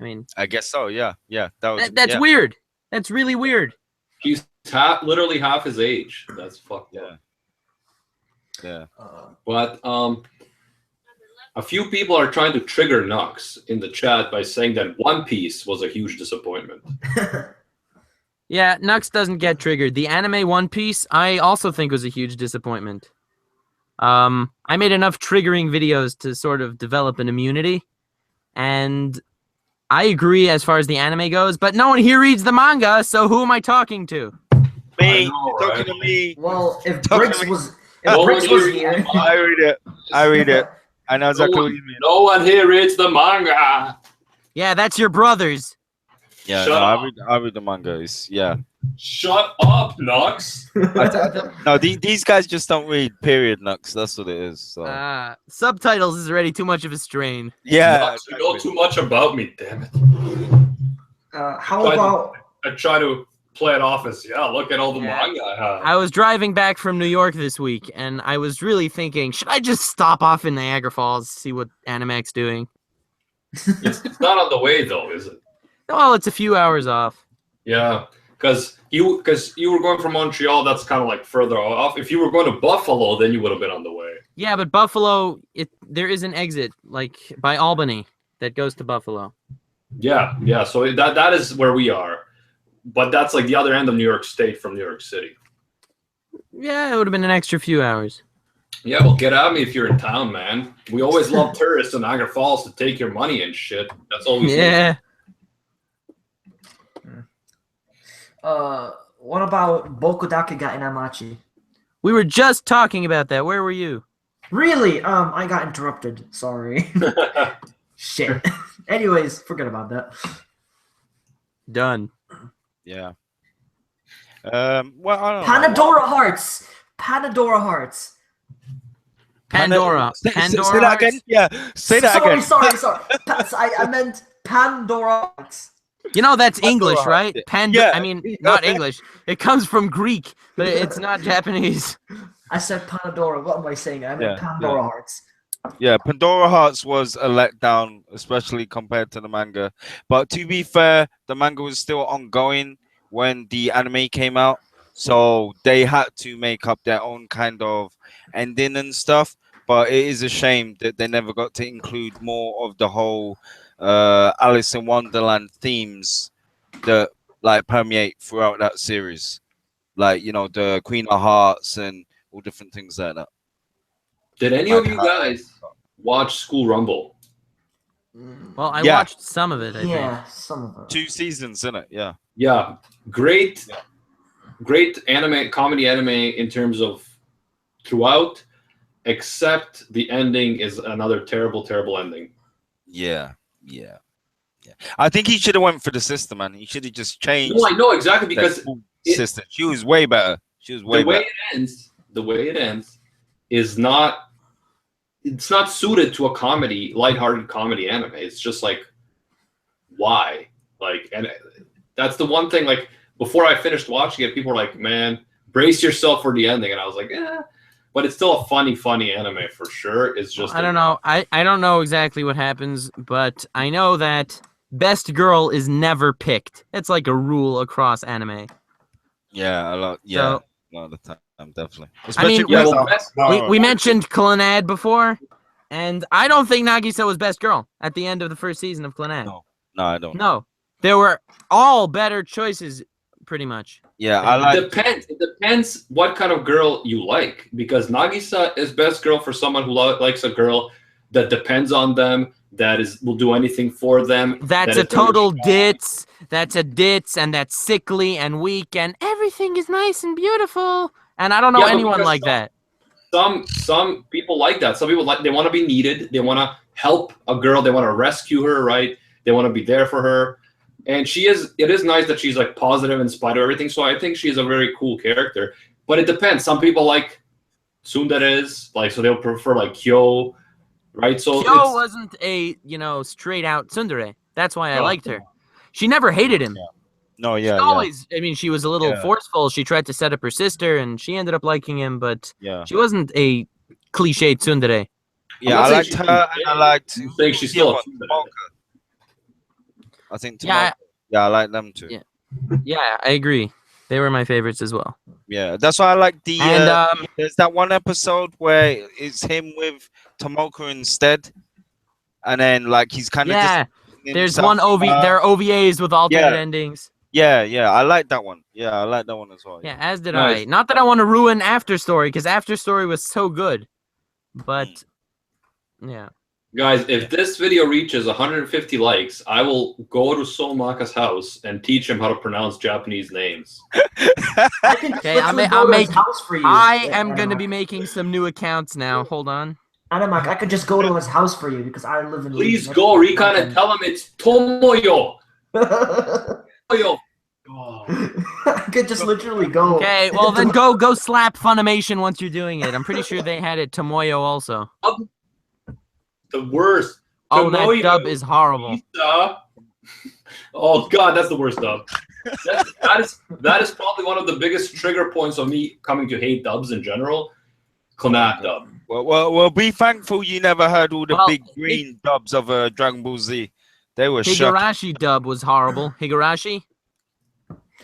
I mean, I guess so. Yeah. Yeah. That's weird. That's really weird. He's literally half his age. That's fucked up. Yeah. But a few people are trying to trigger Nux in the chat by saying that One Piece was a huge disappointment. Yeah, Nux doesn't get triggered. The anime One Piece, I also think was a huge disappointment. I made enough triggering videos to sort of develop an immunity, and I agree as far as the anime goes, but no one here reads the manga, so who am I talking to? Me, know, talking right? to me. Well, if Talk to Briggs me. was No one here, I read it. I know exactly what you mean. No one here reads the manga. Yeah, that's your brothers. Yeah, Shut up. I read the mangas. Yeah. Shut up, Nux. No, these guys just don't read. Period, Nux. That's what it is. So. Subtitles is already too much of a strain. Yeah. Nux, you know too much about me, damn it. how about I try to play it off as, look at all the Yeah. manga I have. I was driving back from New York this week, and I was really thinking, should I just stop off in Niagara Falls, see what Animax doing? It's not on the way, though, is it? Well, it's a few hours off. Yeah, because you were going from Montreal, that's kind of like further off. If you were going to Buffalo, then you would have been on the way. Yeah, but Buffalo, there is an exit, like by Albany, that goes to Buffalo. Yeah. So that is where we are, but that's like the other end of New York State from New York City. Yeah, it would have been an extra few hours. Yeah, well, get at me if you're in town, man. We always love tourists in Niagara Falls to take your money and shit. That's all we say. Yeah. what about Bokudake ga Inamachi? We were just talking about that. Where were you? Really? I got interrupted. Sorry. Shit. Anyways, forget about that. Done. Yeah. Well, I don't know. Panadora Hearts. Panadora Hearts. Pandora. Say Pandora. that again. Yeah. Say that again. Sorry. I meant Pandora Hearts. You know that's Pandora. English, right? Yeah. I mean, not English. It comes from Greek, but it's not Japanese. I said Panadora. What am I saying? I meant Pandora Hearts. Yeah, Pandora Hearts was a letdown, especially compared to the manga. But to be fair, the manga was still ongoing when the anime came out, so they had to make up their own kind of ending and stuff. But it is a shame that they never got to include more of the whole Alice in Wonderland themes that like permeate throughout that series, like the Queen of Hearts and all different things like that. Did any of you guys watch School Rumble? Well, I Yeah. watched some of it. I think. Some of it. 2 seasons, in it, yeah. Yeah, great comedy anime in terms of throughout, except the ending is another terrible ending. Yeah. I think he should have went for the sister, man. He should have just changed. No, I know exactly because sister, she was way better. She was way the way better. it ends is not it's not suited to a comedy, lighthearted comedy anime. It's just like, why? Like, and that's the one thing. Like, before I finished watching it, people were like, "Man, brace yourself for the ending," and I was like, "Yeah." But it's still a funny anime for sure. It's just I don't know. I don't know exactly what happens, but I know that best girl is never picked. It's like a rule across anime. Yeah, a lot. Yeah, a lot of the time, definitely. I mean, Especially we mentioned Clannad before, and I don't think Nagisa was best girl at the end of the first season of Clannad. No, I don't. No, there were all better choices, pretty much. Yeah, I like. It depends what kind of girl you like, because Nagisa is best girl for someone who likes a girl that depends on them, will do anything for them. That's a total ditz. That's a ditz, and that's sickly and weak, and everything is nice and beautiful. And I don't know anyone like that. Some people like that. Some people they want to be needed. They want to help a girl. They want to rescue her, right? They want to be there for her. And it is nice that she's like positive in spite of everything. So I think she's a very cool character. But it depends. Some people like tsunderes, like, so they'll prefer like Kyo, right? So Kyo wasn't a straight out tsundere. That's why I liked her. She never hated him. Yeah. No, yeah, she always. I mean, she was a little forceful. She tried to set up her sister, and she ended up liking him. But she wasn't a cliche tsundere. Yeah, I liked her, and I liked. I think she's still a tsundere. I think I like them too. Yeah, I agree. They were my favorites as well. Yeah, that's why I like the. And there's that one episode where it's him with Tomoka instead, and then like he's kind of There's one there are OVAs with alternate endings. Yeah, I like that one. Yeah, I like that one as well. Yeah, as did I. Not that I want to ruin After Story, because After Story was so good, but yeah. Guys, if this video reaches 150 likes, I will go to Solmaka's house and teach him how to pronounce Japanese names. Okay, I'll make house for you. I am going to be making some new accounts now. Hold on. Animak, I could just go to his house for you because I live in. Please go, Recon, and tell him it's Tomoyo. Tomoyo. I could just literally go. Okay, well then go slap Funimation once you're doing it. I'm pretty sure they had it Tomoyo also. The worst. Oh, that dub is horrible. Oh God, that's the worst dub. That is probably one of the biggest trigger points of me coming to hate dubs in general. Clannad dub. Well, be thankful you never heard all the big green dubs of Dragon Ball Z. They were Higurashi dub was horrible. Higurashi?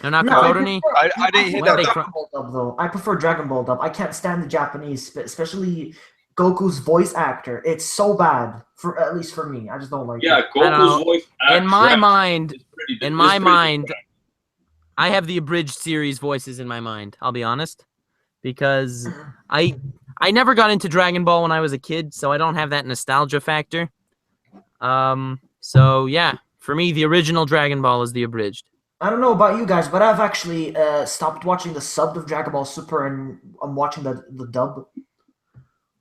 No, not Kokodani? I didn't hear that. Dragon Ball dub, though. I prefer Dragon Ball dub. I can't stand the Japanese, especially Goku's voice actor. It's so bad, at least for me. I just don't like it. Yeah, Goku's voice actor. In my mind, I have the abridged series voices in my mind, I'll be honest. Because I never got into Dragon Ball when I was a kid, so I don't have that nostalgia factor. So yeah, for me, the original Dragon Ball is the abridged. I don't know about you guys, but I've actually stopped watching the subbed of Dragon Ball Super, and I'm watching the dub.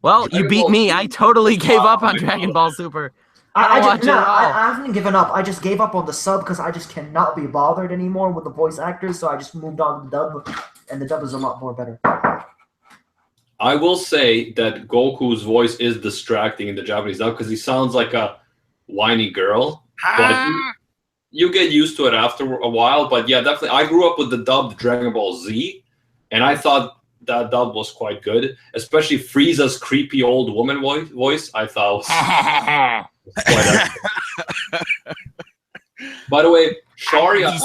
Well, you beat me. I totally gave up on Dragon Ball Super. I haven't given up. I just gave up on the sub because I just cannot be bothered anymore with the voice actors, so I just moved on to the dub, and the dub is a lot more better. I will say that Goku's voice is distracting in the Japanese dub because he sounds like a whiny girl. But you get used to it after a while. But yeah, definitely. I grew up with the dubbed Dragon Ball Z, and I thought that dub was quite good. Especially Frieza's creepy old woman voice. I thought was quite By the way, Sharia asked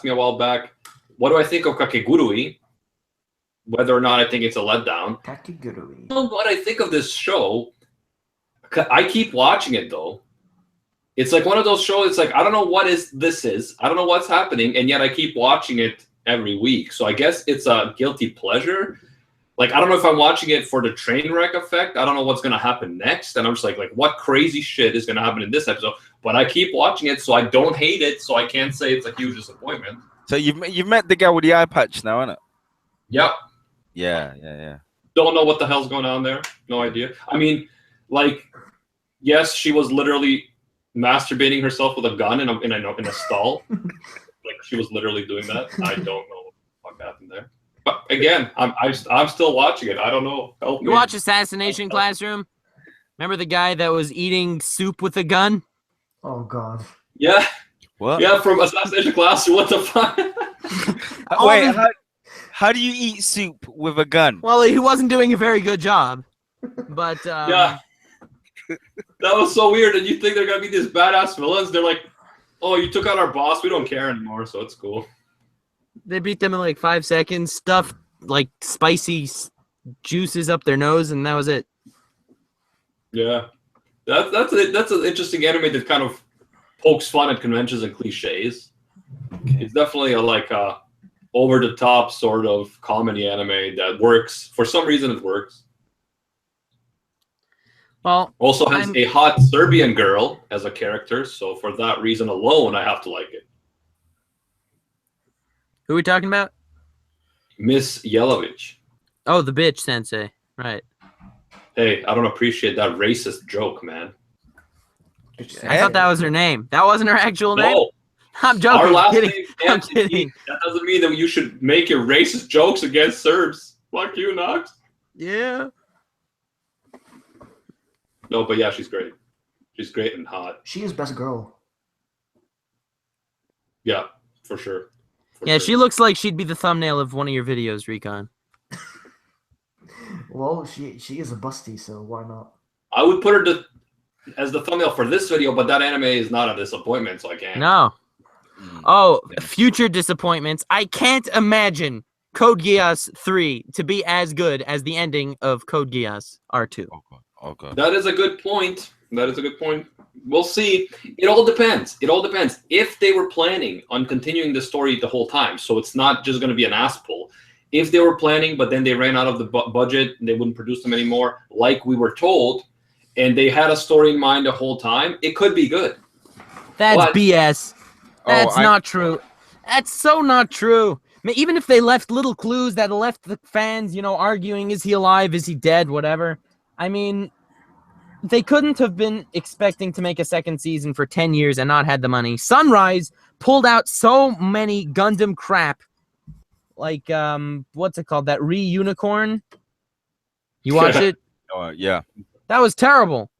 me a while back, what do I think of Kakegurui? Whether or not I think it's a letdown. Kakegurui. I don't know what I think of this show. I keep watching it though. It's like one of those shows. It's like I don't know what this is. I don't know what's happening, and yet I keep watching it every week. So I guess it's a guilty pleasure. Like I don't know if I'm watching it for the train wreck effect. I don't know what's gonna happen next, and I'm just like what crazy shit is gonna happen in this episode. But I keep watching it, so I don't hate it. So I can't say it's a huge disappointment. So you've met the girl with the eye patch now, isn't it? Yep. Yeah. Don't know what the hell's going on there. No idea. I mean, like, yes, she was literally masturbating herself with a gun in a stall. Like she was literally doing that. I don't know what happened there. again, I'm still watching it. I don't know. Help You me. watch Assassination Classroom? Remember the guy that was eating soup with a gun? Oh god. Yeah, What? yeah, from Assassination Class. What the fuck? Wait, how do you eat soup with a gun? Well, he wasn't doing a very good job. But Yeah, that was so weird. And you think they're gonna be these badass villains? They're like, "Oh, you took out our boss. We don't care anymore, so it's cool." they beat them in like 5 seconds, stuffed like spicy juices up their nose, and that was it. Yeah, that's an interesting anime that kind of pokes fun at conventions and cliches. It's definitely a over the top sort of comedy anime that works. For some reason, it works. Well, Also has a hot Serbian girl as a character, so for that reason alone, I have to like it. who are we talking about? Miss Yelovich. Oh, the bitch sensei. Right. Hey, I don't appreciate that racist joke, man. I thought that was her name. That wasn't her actual name? No, I'm joking. our last kidding. name I'm ends in E. kidding. That doesn't mean that you should make your racist jokes against Serbs. Fuck you, Knox. Yeah. No, but yeah, she's great. She's great and hot. She is best girl. Yeah, for sure. Yeah, she looks like she'd be the thumbnail of one of your videos, Recon. Well, she is a busty, so why not? I would put her as the thumbnail for this video, but that anime is not a disappointment, so I can't. No. Oh, future disappointments. I can't imagine Code Geass 3 to be as good as the ending of Code Geass R2. Okay. That is a good point. That is a good point. We'll see. It all depends. It all depends. If they were planning on continuing the story the whole time, so it's not just going to be an ass pull. If they were planning, but then they ran out of the budget and they wouldn't produce them anymore, like we were told, and they had a story in mind the whole time, it could be good. That's But- BS. That's I- not true. That's so not true. I mean, even if they left little clues that left the fans, arguing, is he alive? Is he dead? Whatever. I mean, they couldn't have been expecting to make a second season for 10 years and not had the money. Sunrise pulled out so many Gundam crap. Like, what's it called? That Re-Unicorn? You watch it? Yeah. That was terrible.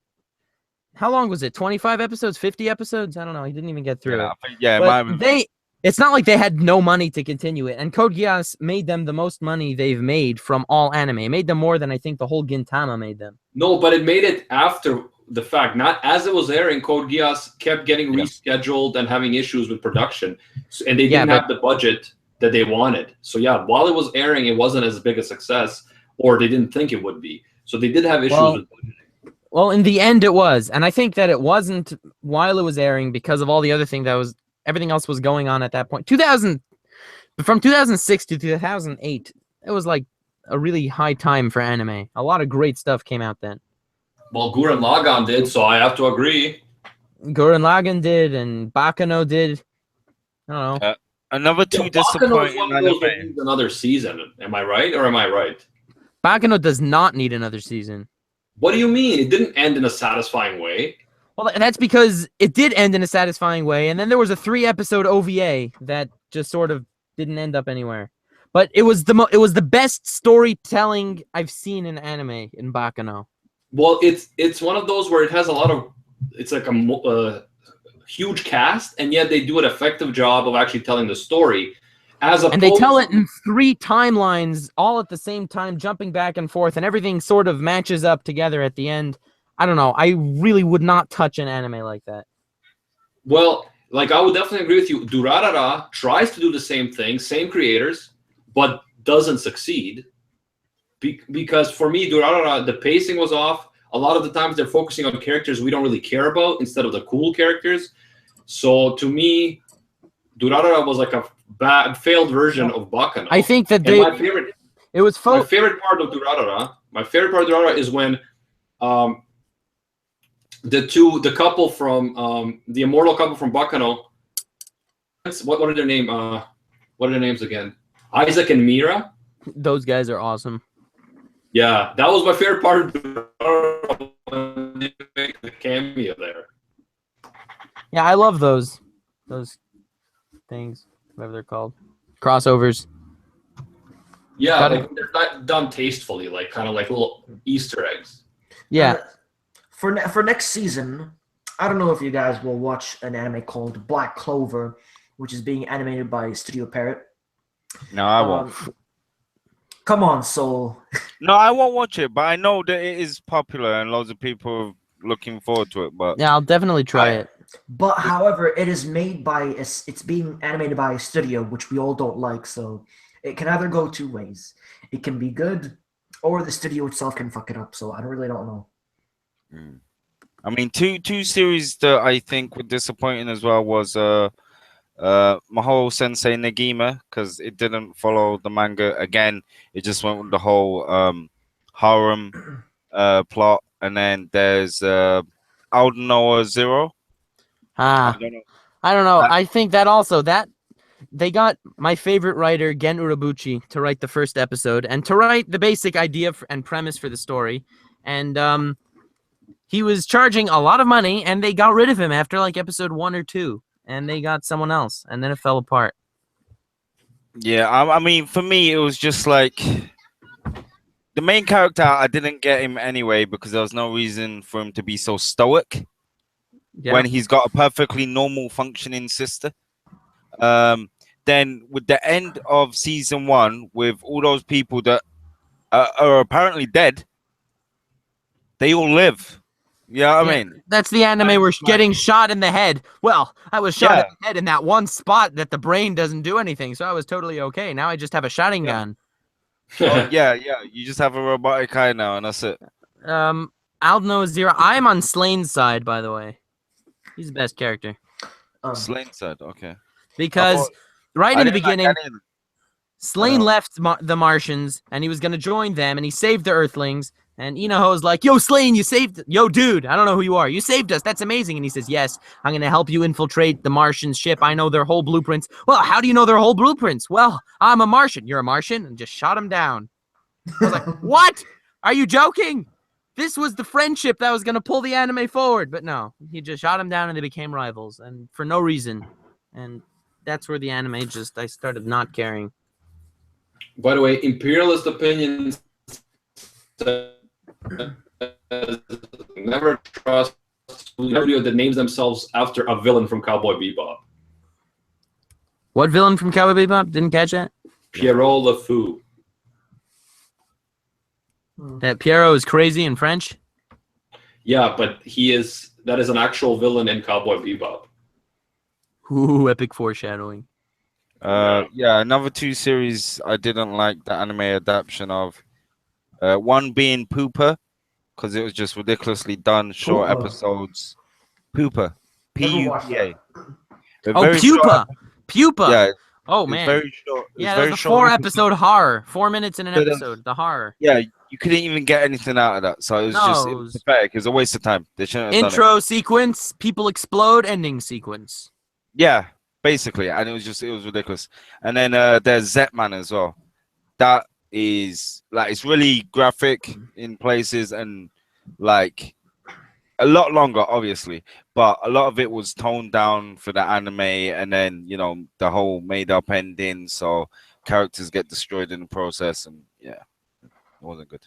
How long was it? 25 episodes? 50 episodes? I don't know. He didn't even get through Yeah, it. I think, yeah, it But might have been- it's not like they had no money to continue it. And Code Geass made them the most money they've made from all anime. It made them more than I think the whole Gintama made them. No, but it made it after the fact, not as it was airing. Code Geass kept getting rescheduled and having issues with production, and they didn't have the budget that they wanted. So yeah, while it was airing, it wasn't as big a success, or they didn't think it would be. So they did have issues with budgeting. Well, in the end, it was, and I think that it wasn't while it was airing because of all the other thing everything else was going on at that point. From 2006 to 2008, it was like a really high time for anime. A lot of great stuff came out then. Well, Gurren Lagann did, so I have to agree. Gurren Lagann did, and Bakano did. I don't know. Another two disappointing anime. Needs another season. Am I right or am I right? Bakano does not need another season. What do you mean? It didn't end in a satisfying way. Well, that's because it did end in a satisfying way, and then there was a 3-episode OVA that just sort of didn't end up anywhere. But it was the best storytelling I've seen in anime in Bakano. Well, it's one of those where it has a lot of, it's like a huge cast, and yet they do an effective job of actually telling the story. And they tell it in 3 timelines all at the same time, jumping back and forth, and everything sort of matches up together at the end. I don't know. I really would not touch an anime like that. Well, like I would definitely agree with you. Durarara tries to do the same thing, same creators, but doesn't succeed. Because for me, Durarara, the pacing was off. A lot of the times they're focusing on characters we don't really care about instead of the cool characters. So to me, Durarara was like a failed version of Bakano. I think that my favorite part of Durarara is when the couple from the immortal couple from Bakano. What are their name? What are their names again? Isaac and Mira. Those guys are awesome. Yeah, that was my favorite part of Durarara, when they make the cameo there. Yeah, I love those things, whatever they're called, crossovers. Yeah, Got like they're not done tastefully, like kind of like little Easter eggs. Yeah. For next season, I don't know if you guys will watch an anime called Black Clover, which is being animated by Studio Parrot. No, I won't. Come on, Soul. No, I won't watch it, but I know that it is popular and loads of people are looking forward to it. But Yeah, I'll definitely try it. But however, it is made by it's being animated by a studio which we all don't like, so it can either go two ways. It can be good, or the studio itself can fuck it up. So I really don't know. I mean, two series that I think were disappointing as well was Mahou Sensei Negima, because it didn't follow the manga. Again, it just went with the whole harem plot. And then there's Aldnoah Zero. I don't know. I don't know. I think that also they got my favorite writer Gen Urabuchi to write the first episode and to write the basic idea and premise for the story, and he was charging a lot of money, and they got rid of him after like episode 1 or 2, and they got someone else, and then it fell apart. Yeah, I mean, for me, it was just like the main character. I didn't get him anyway because there was no reason for him to be so stoic when he's got a perfectly normal functioning sister. Then with the end of season 1, with all those people that are apparently dead, they all live. Yeah, I mean, that's the anime where getting shot in the head. Well, I was shot in the head in that one spot that the brain doesn't do anything, so I was totally okay. Now I just have a shotting gun. yeah. You just have a robotic eye now, and that's it. Aldnoah Zero. I'm on Slane's side, by the way. He's the best character. Slane said, okay. Because right in the beginning, Slane No. left the Martians, and he was going to join them, and he saved the Earthlings. And Inaho's like, yo, Slane, you saved... Yo, dude, I don't know who you are. You saved us. That's amazing. And he says, yes, I'm going to help you infiltrate the Martian ship. I know their whole blueprints. Well, how do you know their whole blueprints? Well, I'm a Martian. You're a Martian? And just shot him down. I was like, what? Are you joking? This was the friendship that was going to pull the anime forward. But no, he just shot him down, and they became rivals. And for no reason. And that's where the anime I started not caring. By the way, imperialist opinions never trust a studio that names themselves after a villain from Cowboy Bebop. What villain from Cowboy Bebop? Didn't catch that? Pierrot Le Fou. That Pierrot is crazy in French? Yeah, but that is an actual villain in Cowboy Bebop. Ooh, epic foreshadowing. Yeah, another 2 series I didn't like the anime adaptation of. One being Pooper, because it was just ridiculously done, short episodes. Pooper. P-U-P-A. Oh, Pupa! Pupa! Yeah. Oh, It's man. very short. Yeah, that was a 4-episode horror. 4 minutes in an episode. The horror. Yeah, you couldn't even get anything out of that. So it was pathetic. It was a waste of time. They shouldn't have done it. Intro sequence, people explode, ending sequence. Yeah, basically. And it was ridiculous. And then there's Zetman as well. That is like, it's really graphic in places and like a lot longer, obviously, but a lot of it was toned down for the anime, and then the whole made up ending, so characters get destroyed in the process, and yeah, it wasn't good.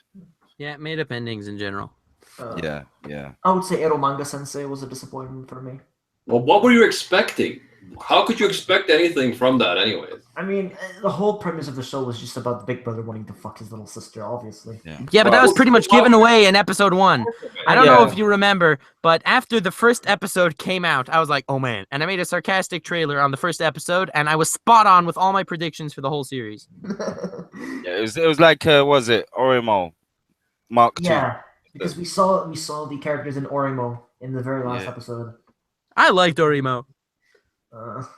Yeah, made up endings in general. Yeah. I would say Ero Manga Sensei was a disappointment for me. Well, what were you expecting? How could you expect anything from that, anyways? I mean, the whole premise of the show was just about the big brother wanting to fuck his little sister, obviously. Yeah, but that was pretty much given away in episode 1. I don't know if you remember, but after the first episode came out, I was like, oh man. And I made a sarcastic trailer on the first episode, and I was spot on with all my predictions for the whole series. Yeah, it was like, was it Orimo Mark II? Yeah, because we saw the characters in Orimo in the very last episode. I liked Orimo.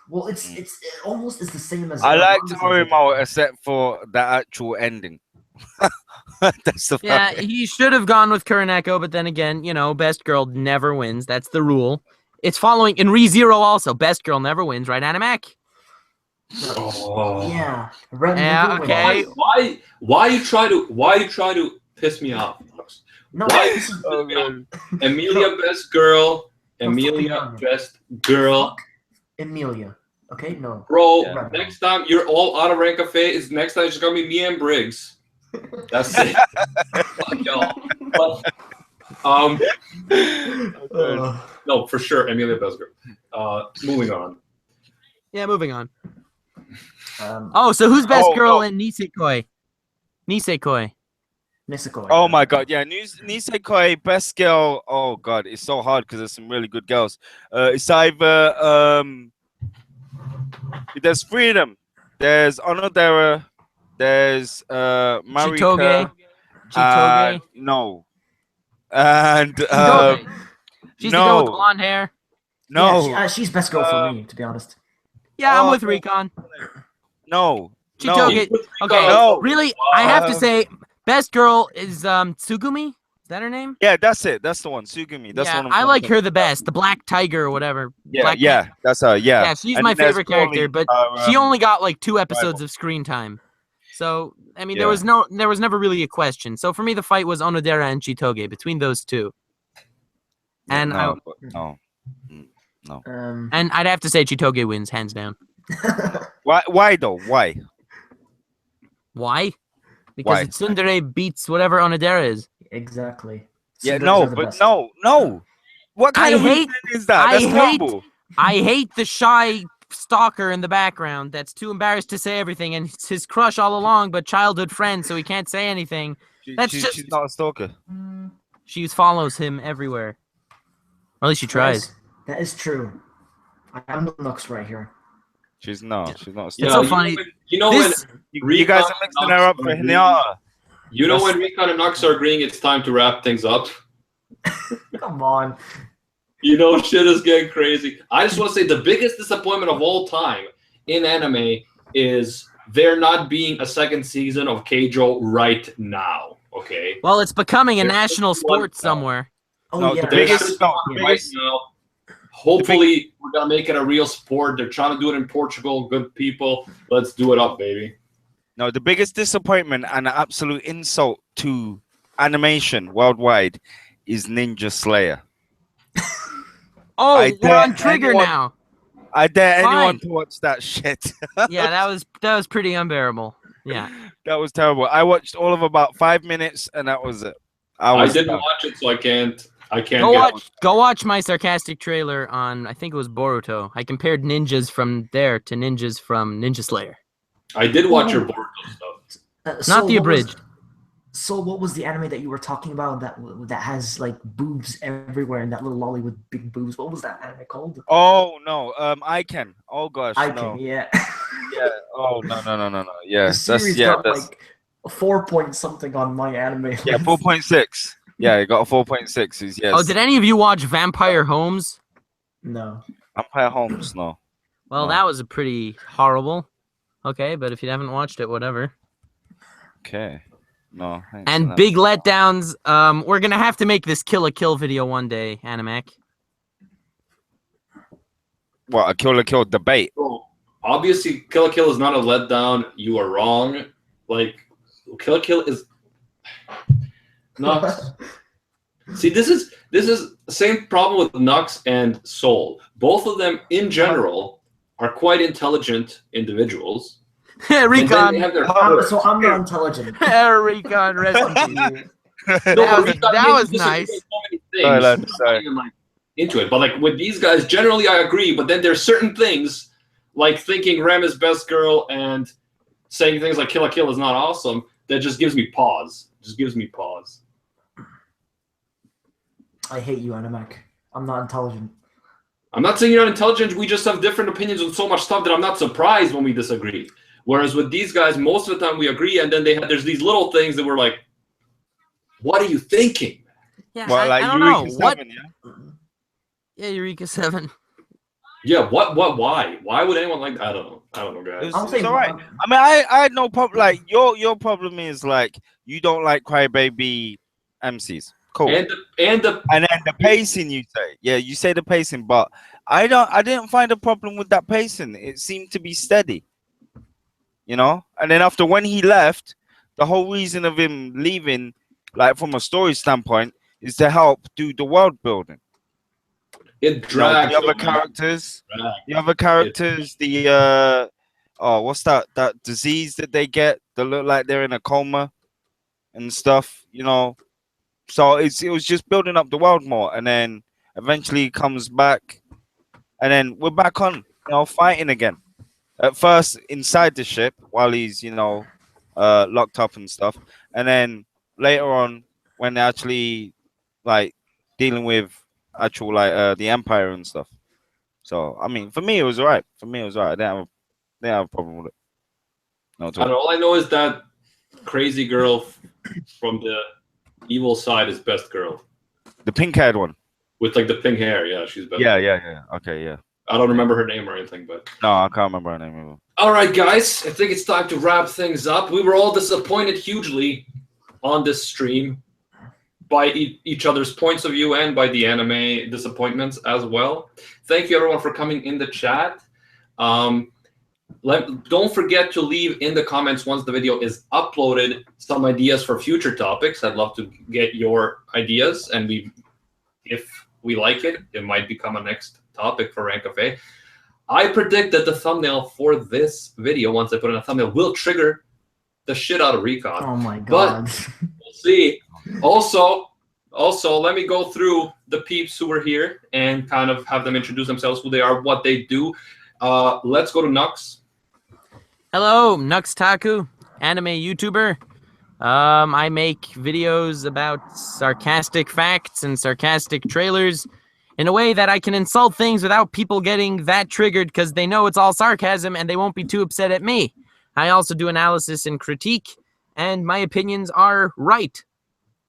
Well, it almost is the same as. I liked Orimo except for the actual ending. That's the fact. He should have gone with Kuroneko, but then again, best girl never wins. That's the rule. It's following in ReZero also. Best girl never wins, right, Animac? Oh. Yeah. Okay. Why you try to piss me off? No. Emilia best girl. Emilia best girl. Emilia. Okay, no. Bro, Yeah. next time you're all out of Rant Cafe, is next time it's just gonna be me and Briggs. That's it. Fuck y'all. But, no, for sure, Amelia Besger. Moving on. Yeah, moving on. Oh, so who's best girl in Nisekoi? Nisekoi. Nisekoi. Oh my god, yeah, Nisekoi, best girl. Oh god, it's so hard because there's some really good girls. It's either there's three of them. There's Onodera, there's Marika, Chitoge. no, and Chitoge. She's the girl with the no, blonde hair. no. Yeah, she's best girl for me, to be honest. Yeah, I'm with Recon. No. Chitoge. Okay, No. really, I have to say, best girl is Tsugumi. Is that her name? Yeah, that's it. That's the one. Sugumi. That's Yeah, the one. I like her the best. The Black Tiger or whatever. Yeah, that's her. Yeah. Yeah, she's And my then there's favorite character, Pauline, but she only got like 2 episodes of screen time. So I mean, there was never really a question. So for me, the fight was Onodera and Chitoge between those two. And no. And I'd have to say Chitoge wins hands down. Why though? Why? Why? Because Tsundere beats whatever Onodera is. Exactly. Yeah, no, but no. What kind of reason is that? That's terrible. I hate the shy stalker in the background that's too embarrassed to say everything, and it's his crush all along, but childhood friend, so he can't say anything. She's not a stalker. She follows him everywhere. Or at least she tries. That is true. I'm the Nux right here. She's not a stalker. It's so funny. You know when you guys are mixing her up for Hinata. You know when Recon and Nux are agreeing it's time to wrap things up? Come on. You know, shit is getting crazy. I just want to say the biggest disappointment of all time in anime is there not being a second season of Keijo right now. Okay. Well, it's becoming a national sport somewhere. No, the biggest. Right now. Hopefully, we're gonna make it a real sport. They're trying to do it in Portugal. Good people. Let's do it up, baby. No, the biggest disappointment and an absolute insult to animation worldwide is Ninja Slayer. Oh, we're on trigger now. I dare anyone to watch that shit. Yeah, that was pretty unbearable. Yeah, that was terrible. I watched all of about 5 minutes, and that was it. I didn't watch it, so I can't. Go watch my sarcastic trailer on. I think it was Boruto. I compared ninjas from there to ninjas from Ninja Slayer. I did watch your Boruto stuff. Not the abridged. So what was the anime that you were talking about that has like boobs everywhere and that little lolly with big boobs? What was that anime called? Oh no, Icon. Oh gosh, Icon, no. yeah. Yeah. Oh no. Yeah, the series got that's like a 4 point something on my anime. Yeah, 4.6. Yeah, it got a 4.6. Yes. Oh, did any of you watch Vampire Homes? No. Vampire Homes, no. Well, that was a pretty horrible. Okay, but if you haven't watched it, whatever. Okay. No. And big letdowns. We're gonna have to make this Kill a Kill video one day, Animac. What, a Kill a Kill debate? Well, obviously, Kill a Kill is not a letdown. You are wrong. Like, Kill a Kill is not. See, this is the same problem with Nux and Soul. Both of them, in general, are quite intelligent individuals. Recon. So I'm not intelligent. Recon, rest in peace. That was nice. Sorry. Into it, but like with these guys, generally I agree. But then there's certain things, like thinking Rem is best girl and saying things like Kill a Kill is not awesome, that just gives me pause. I hate you, Animac. I'm not intelligent. I'm not saying you're not intelligent. We just have different opinions on so much stuff that I'm not surprised when we disagree. Whereas with these guys, most of the time we agree, and then there's these little things that we're like, "What are you thinking?" Yeah, well, I don't know. 7, yeah, Eureka 7. Yeah, what, why? Why would anyone like that? I don't know, guys. It's all right. I mean, I had no problem. Like, your problem is, like, you don't like crybaby MCs. Cool. And then the pacing, you say. Yeah, you say the pacing, but I didn't find a problem with that pacing. It seemed to be steady. You know? And then after when he left, the whole reason of him leaving, like, from a story standpoint, is to help do the world building. It drags. The other characters, the what's that disease that they get that look like they're in a coma and stuff, you know. So it was just building up the world more, and then eventually comes back, and then we're back on, fighting again. At first inside the ship while he's, locked up and stuff, and then later on when they're actually like dealing with actual the Empire and stuff. So I mean, for me it was alright. I didn't have a problem with it. No, And all I know is that crazy girl from the evil side is best girl. The pink-haired one with like the pink hair. Yeah, she's best. Yeah. Okay, yeah. I don't remember her name or anything, but no, I can't remember her name either. All right, guys, I think it's time to wrap things up. We were all disappointed hugely on this stream by each other's points of view and by the anime disappointments as well. Thank you, everyone, for coming in the chat. Don't forget to leave in the comments once the video is uploaded some ideas for future topics. I'd love to get your ideas, and if we like it, it might become a next topic for Rant Café. I predict that the thumbnail for this video, once I put in a thumbnail, will trigger the shit out of Recon. Oh my god. But we'll see. Also, let me go through the peeps who were here and kind of have them introduce themselves, who they are, what they do. Let's go to Nux. Hello, Nux Taku, anime YouTuber. I make videos about sarcastic facts and sarcastic trailers in a way that I can insult things without people getting that triggered because they know it's all sarcasm and they won't be too upset at me. I also do analysis and critique, and my opinions are right.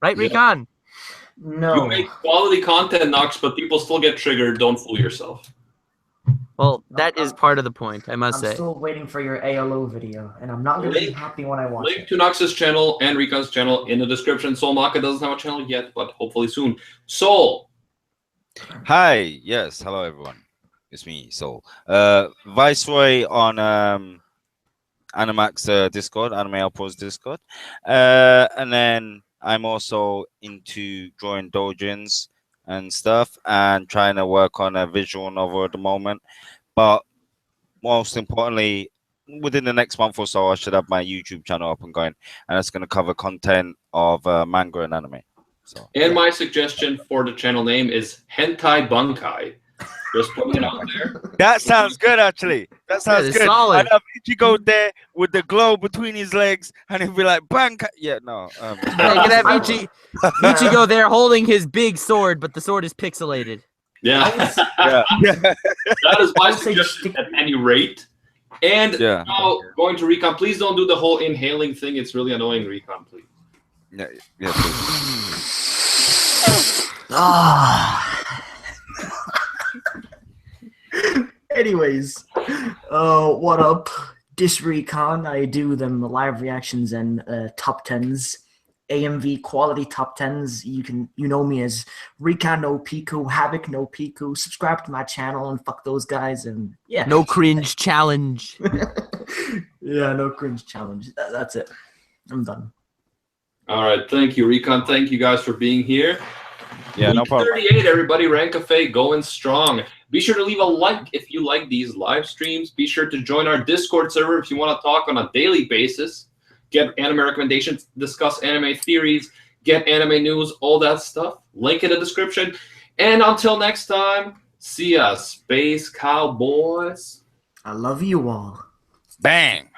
Right, Recon? No. You make quality content, Nux, but people still get triggered. Don't fool yourself. Well, that is part of the point, I must say. I'm still waiting for your ALO video, and I'm not going to be happy when I watch it. Link to Nux's channel and Recon's channel in the description. Soul Maka doesn't have a channel yet, but hopefully soon. Soul. Hi. Yes. Hello, everyone. It's me, Soul. Viceroy on Animax Discord, AnimeUproar's Discord. And then I'm also into drawing doujins and stuff and trying to work on a visual novel at the moment. But most importantly, within the next month or so, I should have my YouTube channel up and going, and it's going to cover content of manga and anime. So, and my suggestion for the channel name is Hentai Bunkai. Just putting it out there. That sounds good, actually. That sounds good. Solid. I'd have Ichigo there with the glow between his legs, and he'd be like, Bunkai. Yeah, no. Yeah, you can have Ichigo there holding his big sword, but the sword is pixelated. Yeah. Yeah. That is my suggestion at any rate. And now going to Recon, please don't do the whole inhaling thing. It's really annoying, Recon, please. Yeah, please. Anyways, what up? This Recon, I do them live reactions and top 10s, AMV quality top 10s. You know me as Recon no Piku, Havoc no Piku. Subscribe to my channel and fuck those guys, and yeah. No cringe challenge. Yeah, no cringe challenge. That's it. I'm done. All right, thank you, Recon. Thank you guys for being here. Yeah, no problem. 38, everybody. Rant Café going strong. Be sure to leave a like if you like these live streams. Be sure to join our Discord server if you want to talk on a daily basis. Get anime recommendations, discuss anime theories, get anime news, all that stuff. Link in the description. And until next time, see ya, Space Cowboys. I love you all. Bang.